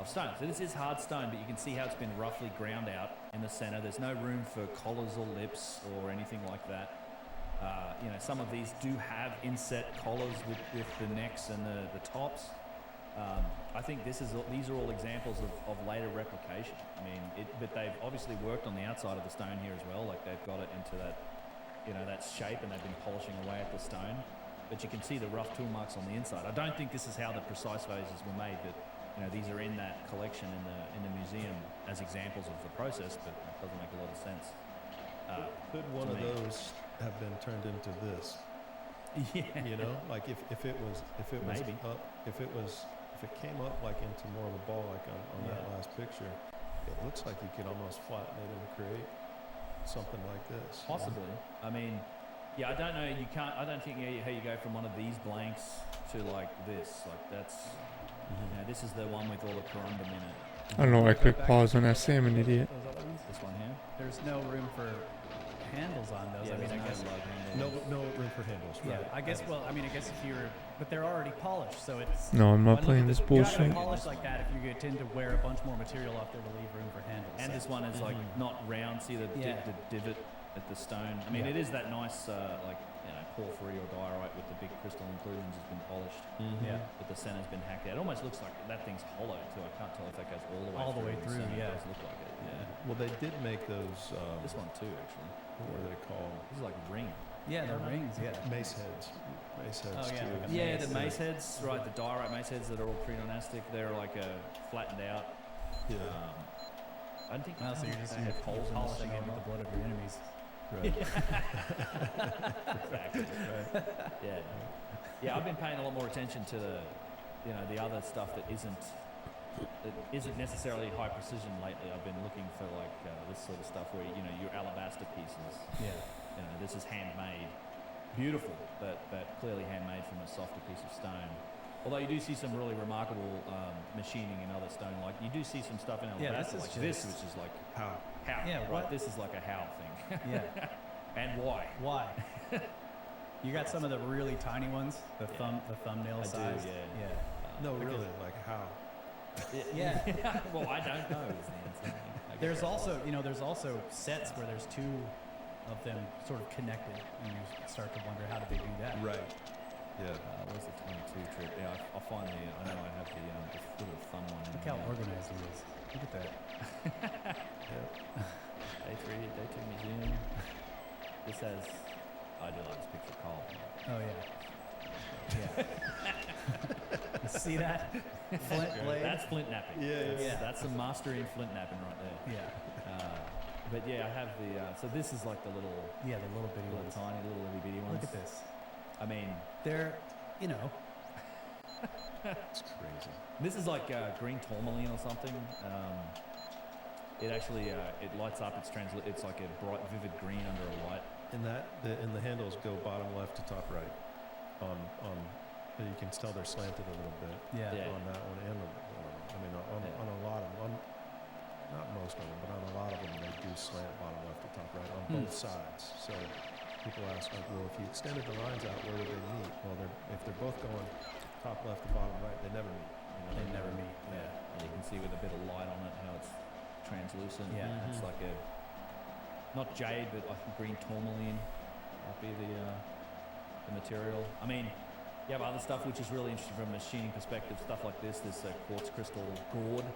stone. So this is hard stone, but you can see how it's been roughly ground out in the center. There's no room for collars or lips or anything like that. Some of these do have inset collars with the necks and the tops. I think these are all examples of later replication. I mean, but they've obviously worked on the outside of the stone here as well. Like they've got it into that, that shape, and they've been polishing away at the stone. But you can see the rough tool marks on the inside. I don't think this is how the precise vases were made, but these are in that collection in the museum as examples of the process. But it doesn't make a lot of sense. Could one of those have been turned into this? Yeah. Like if it was Maybe. up, if it came up like into more of a ball, like on that last picture, it looks like you could almost flatten it and create something like this. Possibly. I mean, I don't know. You can't. I don't think how you go from one of these blanks to like this. Like that's. This is the one with all the corundum in it. I don't know why I click pause on essay. I'm an idiot. Those other ones? This one here. There's no room for handles on those. Yeah, I mean, I guess. No room for handles. Yeah, Right. I guess. Well, I mean, I guess if you're, but they're already polished, so it's. No, I'm not When playing look this at the- You're not bullshit. gonna polish like that if you tend to wear a bunch more material off there to leave room for handles. And so. this one is like not round. See the divot at the stone. I mean, it is that nice porphyry or diorite with the big crystal inclusions has been polished. Yeah. But the center's been hacked out. It almost looks like that thing's hollow too. I can't tell if that goes all the way through. through, The center. yeah. It does look like it. Yeah. Well, they did make those. This one too, actually. What are they called? This is like a ring. Yeah, they're rings. Yeah. Mace heads. Mace heads Oh, yeah, too. like a Yeah, mace. the mace heads, right? The diorite mace heads that are all pre-dynastic. They're like flattened out. Yeah. I don't think. Well, so you're just they have holes in the polishing center. it with the blood of your enemies. Right. Exactly. Right. Yeah. I've been paying a lot more attention to the other stuff that isn't necessarily high precision lately. I've been looking for like this sort of stuff where your alabaster pieces. Yeah. This is handmade, beautiful, but clearly handmade from a softer piece of stone. Although you do see some really remarkable machining in other stone, like you do see some stuff in alabaster this is like just- this, which is like How? Yeah, right. what? This is like a how thing. Yeah. And why? Why? You got some of the really tiny ones, the thumbnail I do, size. yeah. No, really. Like how? Yeah. Well, I don't know. Is the answer. I guess There's that's also sets where there's two of them sort of connected, and you start to wonder how did they do that. Right. Yeah. Where's the 22 trip? Yeah, I'll find the. Look how organized he is. Look at that. Day 3, Day 2 Museum. This has, I do like this picture of Cole. Oh yeah. You see that? Flint blade. That's flint napping. That's the mastery in flint napping right there. Yeah. But yeah, I have the. So this is like the little. Yeah, the little bitty ones. Tiny little itty bitty ones. Look at this. I mean, they're, you know. It's crazy. This is like green tourmaline or something. It actually it lights up. It's like a bright, vivid green under a light. And the handles go bottom left to top right. On you can tell they're slanted a little bit. Yeah. On that one and on a lot of them. Not most of them, but on a lot of them they do slant bottom left to top right on both sides. So people ask like, well, if you extended the lines out, where would they meet? Well, if they're both going top left to bottom right, they never meet. They never meet. Yeah. And you can see with a bit of light on it how it's translucent. Yeah. It's like a not jade, but like green tourmaline might be the material. I mean, you have other stuff which is really interesting from a machining perspective. Stuff like this quartz crystal gourd.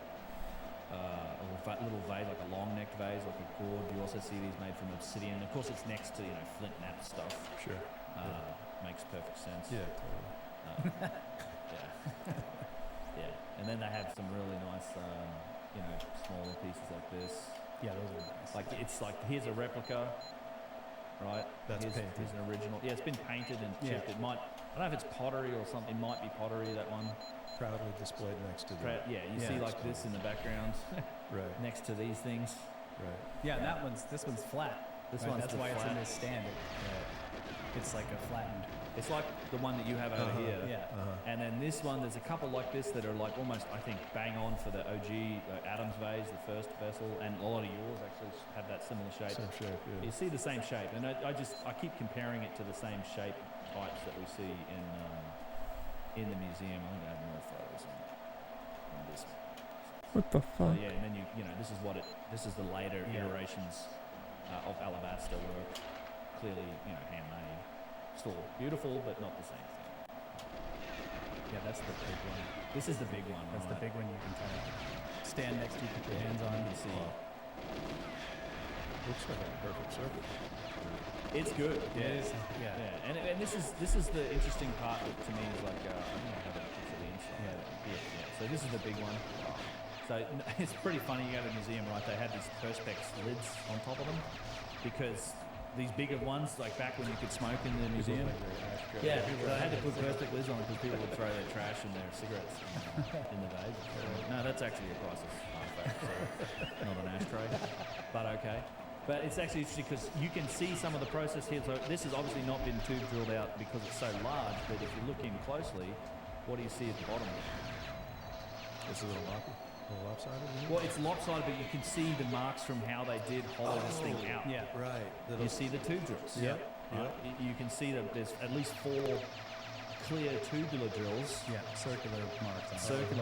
A little vase, like a long-necked vase, like a gourd. You also see these made from obsidian. Of course, it's next to flint knap stuff. Sure. Makes perfect sense. Yeah, totally. Yeah. And then they have some really nice, smaller pieces like this. Yeah, those are nice. Like it's like here's a replica, right? That's painted. Here's an original. Yeah, it's been painted and chipped. It might. I don't know if it's pottery or something. It might be pottery. That one. Proudly displayed next to the. You see like this in the background. Right. Next to these things. Right. Yeah, and this one's flat. That's why it's in this stand. It's like a flattened. It's like the one that you have over here. Yeah. And then this one, there's a couple like this that are like almost, I think, bang on for the OG Adams vase, the first vessel, and a lot of yours actually have that similar shape. Same shape, yeah. You see the same shape, and I keep comparing it to the same shape types that we see in the museum. I'm gonna have more photos on this one. What the So fuck? yeah, and then this is the later iterations of alabaster work, clearly handmade, still beautiful but not the same thing. Yeah, that's the big one. This is the big one. That's the big one you can kind of stand next to, put your hands on, and see. Looks like a perfect circle. It's good. It is. Yeah. And this is the interesting part that to me is like I think I have it for the inside. Yeah. So this is the big one. So it's pretty funny. You go to the museum, right? They had these perspex lids on top of them because these bigger ones, like back when you could smoke in the museum. Yeah, so they had to put perspex lids on because people would throw their trash and their cigarettes in the vase. No, that's actually a priceless artifact, so not an ashtray, but okay. But it's actually interesting because you can see some of the process here. So this has obviously not been tube drilled out because it's so large, but if you look in closely, what do you see at the bottom? It's a little lopsided. Well, it's lopsided, but you can see the marks from how they did hollow this thing out. Yeah. Right. You see the tube drills. Yep. Right? You can see that there's at least 4 clear tubular drills. Yeah, circular marks.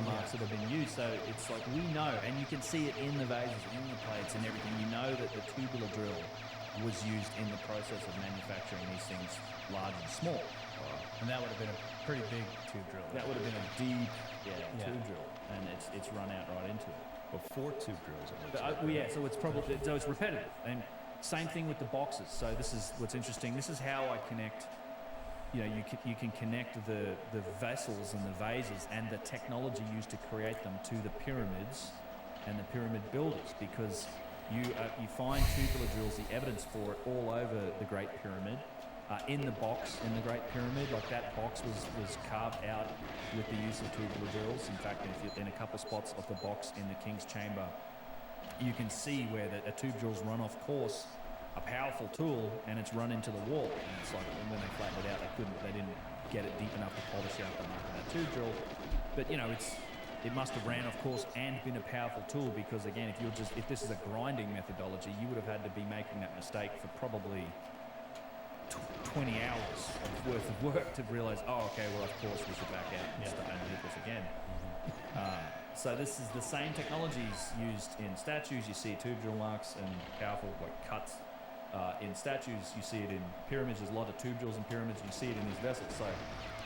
Marks that have been used. So it's like we know, and you can see it in the vases, in the plates and everything. You know that the tubular drill was used in the process of manufacturing these things large and small. And that would have been a pretty big tube drill. That would have been a deep tube drill, and it's run out right into it. Well, 4 tube drills. So it's probably it's repetitive, and same thing with the boxes. So this is what's interesting. This is how I connect. You can connect the vessels and the vases and the technology used to create them to the pyramids and the pyramid builders, because you find tubular drills, the evidence for it all over the Great Pyramid. In the box in the Great Pyramid, like that box was carved out with the use of tubular drills. In fact, if you're in a couple spots of the box in the King's Chamber, you can see where a tube drill's run off course, a powerful tool, and it's run into the wall. And it's like when they flattened it out, they didn't get it deep enough to polish out the mark of that tube drill. But it must have ran off course and been a powerful tool, because again, if this is a grinding methodology, you would have had to be making that mistake for probably 20 hours worth of work to realize, of course we should back out and do this again. So this is the same technologies used in statues. You see tube drill marks and powerful cuts in statues. You see it in pyramids. There's a lot of tube drills in pyramids. You see it in these vessels. So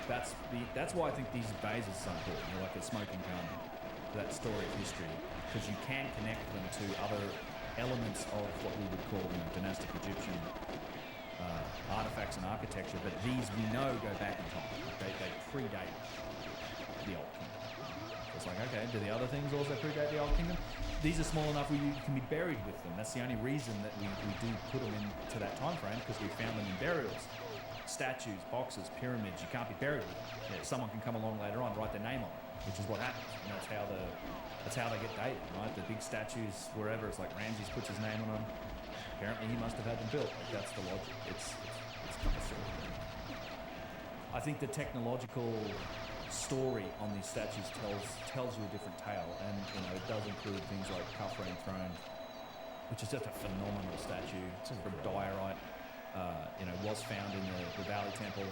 that's why I think these vases are so important. They're like a smoking gun that story of history, because you can connect them to other elements of what we would call dynastic Egyptian artifacts and architecture, but these we know go back in time. They predate the Old Kingdom. It's like, okay, do the other things also predate the Old Kingdom? These are small enough where you can be buried with them. That's the only reason that we do put them into that time frame, because we found them in burials. Statues, boxes, pyramids, you can't be buried with them. Yeah, someone can come along later on, write their name on it, which is what happens. And that's how they get dated, right? The big statues, wherever, it's like Ramses puts his name on them. Apparently he must have had them built. Like, that's the logic. It's kind of silly. I think the technological story on these statues tells you a different tale, and it does include things like Khafre enthroned, which is just a phenomenal statue from diorite. Was found in the Valley Temple,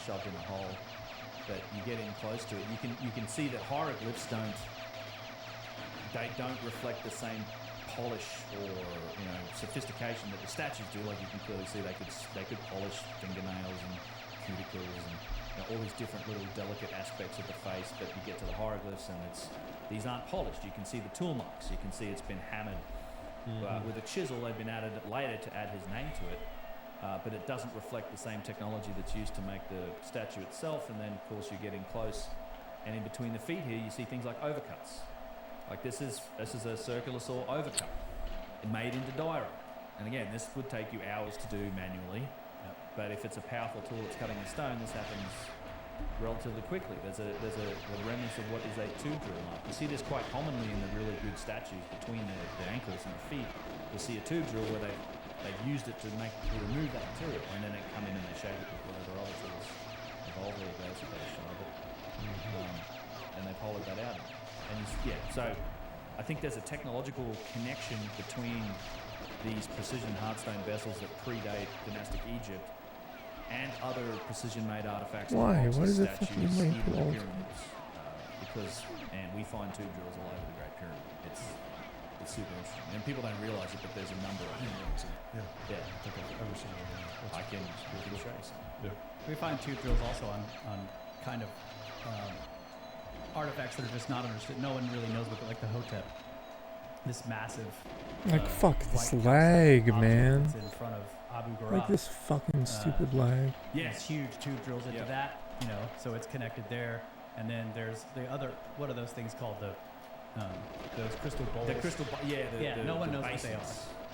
shoved in a hole. But you get in close to it, you can see that hieroglyphs don't reflect the same polish or sophistication that the statues do. Like, you can clearly see they could polish fingernails and cuticles and all these different little delicate aspects of the face, but you get to the hieroglyphs and these aren't polished. You can see the tool marks. You can see it's been hammered with a chisel. They've been added later to add his name to it, but it doesn't reflect the same technology that's used to make the statue itself. And then, of course, you're getting close, and in between the feet here, you see things like overcuts. Like this is a circular saw overcut, made into diorite. And again, this would take you hours to do manually. But if it's a powerful tool that's cutting the stone, this happens relatively quickly. There's a remnants of what is a tube drill mark. You see this quite commonly in the really good statues between the ankles and the feet. You'll see a tube drill where they've used it to remove that material, and then they come in and they shape it with whatever other tools evolve there goes with that sharp it. And they've hollowed that out. And so I think there's a technological connection between these precision hardstone vessels that predate dynastic Egypt and other precision-made artifacts. Why? Like What is it statues, fucking made even for all pyramids? And we find tube drills all over the Great Pyramid. It's super interesting, and people don't realise it, but there's a number of them. Yeah. I think I've ever seen one. I can show you some. Yeah. We find tube drills also on kind of artifacts that are just not understood. No one really knows what, like the Hotep. This massive, fuck this white lag, object man. that's in front of Abu Ghraib. Like this fucking stupid lag. Yes, huge tube drills into that, so it's connected there. And then there's the other, what are those things called? Those crystal bowls. The crystal, no one knows basins. what they are,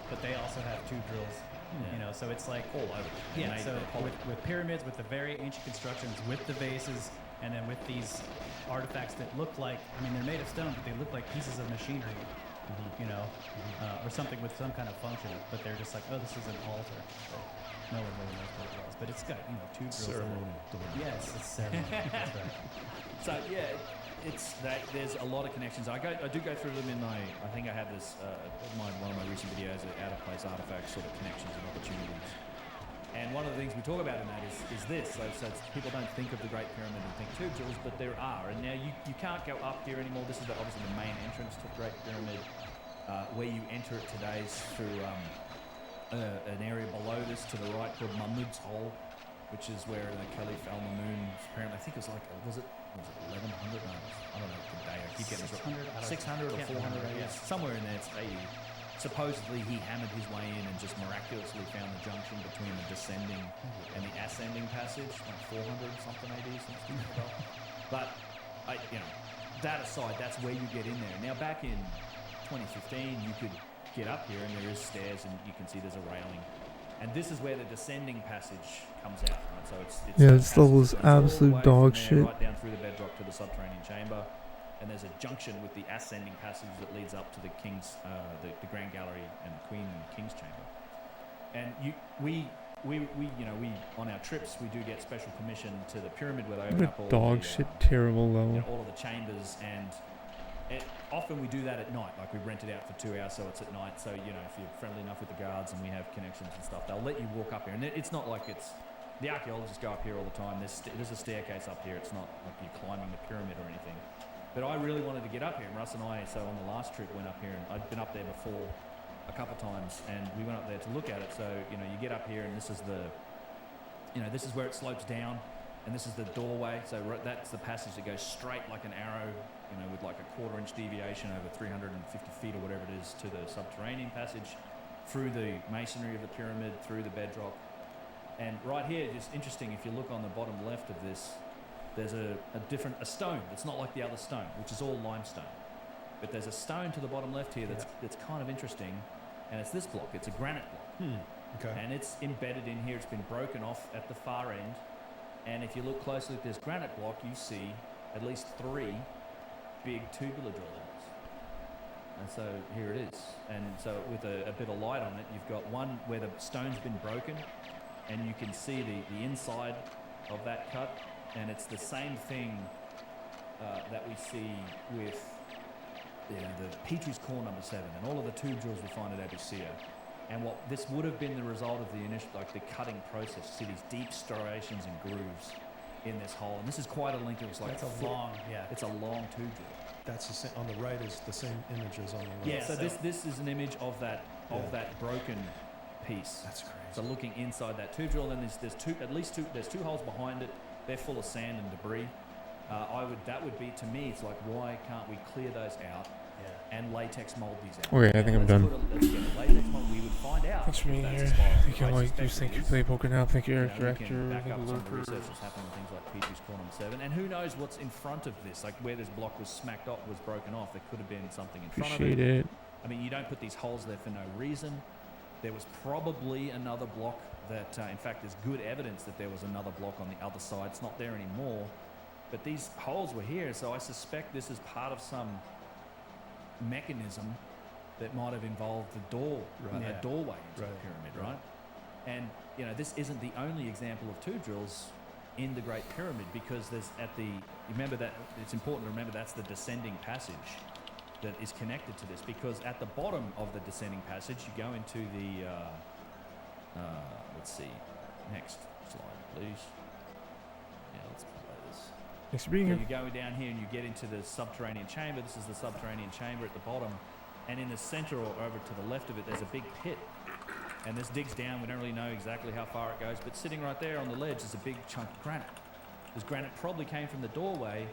but they also have tube drills. So it's like all over. Yeah, so with pyramids, with the very ancient constructions, with the vases, and then with these artifacts that look like, they're made of stone, but they look like pieces of machinery. Or something with some kind of function, but they're just like, oh, this is an altar. But no one really knows what it was, but it's got tube drills. Ceremonial. Yes, it's ceremonial. That's right. So it's that there's a lot of connections. I do go through them in my. I think I have this one of my recent videos, out of place artifacts, sort of connections and opportunities. And one of the things we talk about in that is this. So people don't think of the Great Pyramid and think tube drills, but there are. And now you can't go up here anymore. This is obviously the main entrance to the Great Pyramid. Where you enter it today is through an area below this to the right called Mahmud's Hole, which is where the Caliph Al-Mamun, apparently, I think it was 1100? No, I don't know the day. I keep getting this wrong. 600 or 400 AD, somewhere in there. It's 80. Supposedly he hammered his way in and just miraculously found the junction between the descending and the ascending passage, like 400 something AD, something like that. But that aside, that's where you get in there. Now back in 2015, you could get up here and there is stairs and you can see there's a railing, and this is where the descending passage comes out, right? So it's this level is absolute dog shit. Right down through the bedrock to the subterranean chamber, and there's a junction with the ascending passage that leads up to the king's, the grand gallery and queen and king's chamber. And we on our trips we do get special permission to the pyramid where they open What up all a dog the, shit terrible level. all of the chambers, and often we do that at night. Like we rent it out for 2 hours, so it's at night. So if you're friendly enough with the guards and we have connections and stuff, they'll let you walk up here. And it's not like the archaeologists go up here all the time. There's a staircase up here. It's not like you're climbing the pyramid or anything. But I really wanted to get up here, and Russ and I, so on the last trip, went up here, and I'd been up there before a couple of times, and we went up there to look at it. So you get up here, and this is this is where it slopes down. And this is the doorway. So that's the passage that goes straight like an arrow, you know, with like a 1/4 inch deviation over 350 feet or whatever it is to the subterranean passage, through the masonry of the pyramid, through the bedrock. And right here, just interesting, if you look on the bottom left of this, there's a stone. It's not like the other stone, which is all limestone. But there's a stone to the bottom left here that's kind of interesting, and it's this block. It's a granite block. Okay. And it's embedded in here. It's been broken off at the far end. And if you look closely at this granite block, you see at least 3 big tubular drill holes. And so here it is. And so with a bit of light on it, you've got one where the stone's been broken, and you can see the inside of that cut. And it's the same thing that we see with the Petrie's core number 7 and all of the tube drills we find at Abusir. And what this would have been the result of the initial, like the cutting process. See these deep striations and grooves in this hole, and this is quite a length. It was like it's a long, it's a long tube drill. That's the same, on the right is the same image as on the left. Yeah. So this is an image of that broken piece. That's crazy. So looking inside that tube drill, and then there's two holes behind it. They're full of sand and debris. That would be, to me, it's like, why can't we clear those out and latex mold these out? Okay, I think I'm done. Let's get a latex mold. We would find out. Thanks for being if here. that's inspiring. Thank you, I Mike. suspect Thank it you, is. Play Poker Now. Thank you, Eric You know, we Director. can back Thank up you, some of the Lurker. research that's happening with things like Petrie's core number 7. And who knows what's in front of this? Like where this block was smacked up, was broken off. There could have been something in front of Appreciate it. it. I mean, you don't put these holes there for no reason. There was probably another block that, in fact, there's good evidence that there was another block on the other side. It's not there anymore. But these holes were here, so I suspect this is part of some mechanism that might have involved the door, a doorway into the pyramid, right? And, you know, this isn't the only example of tube drills in the Great Pyramid, because there's remember that, it's important to remember that's the descending passage that is connected to this, because at the bottom of the descending passage, you go into the, let's see, next slide, please. Yeah, let's play this. Thanks for being So here. you go down here and you get into the subterranean chamber. This is the subterranean chamber at the bottom. And in the center or over to the left of it, there's a big pit. And this digs down. We don't really know exactly how far it goes. But sitting right there on the ledge is a big chunk of granite. This granite probably came from the doorway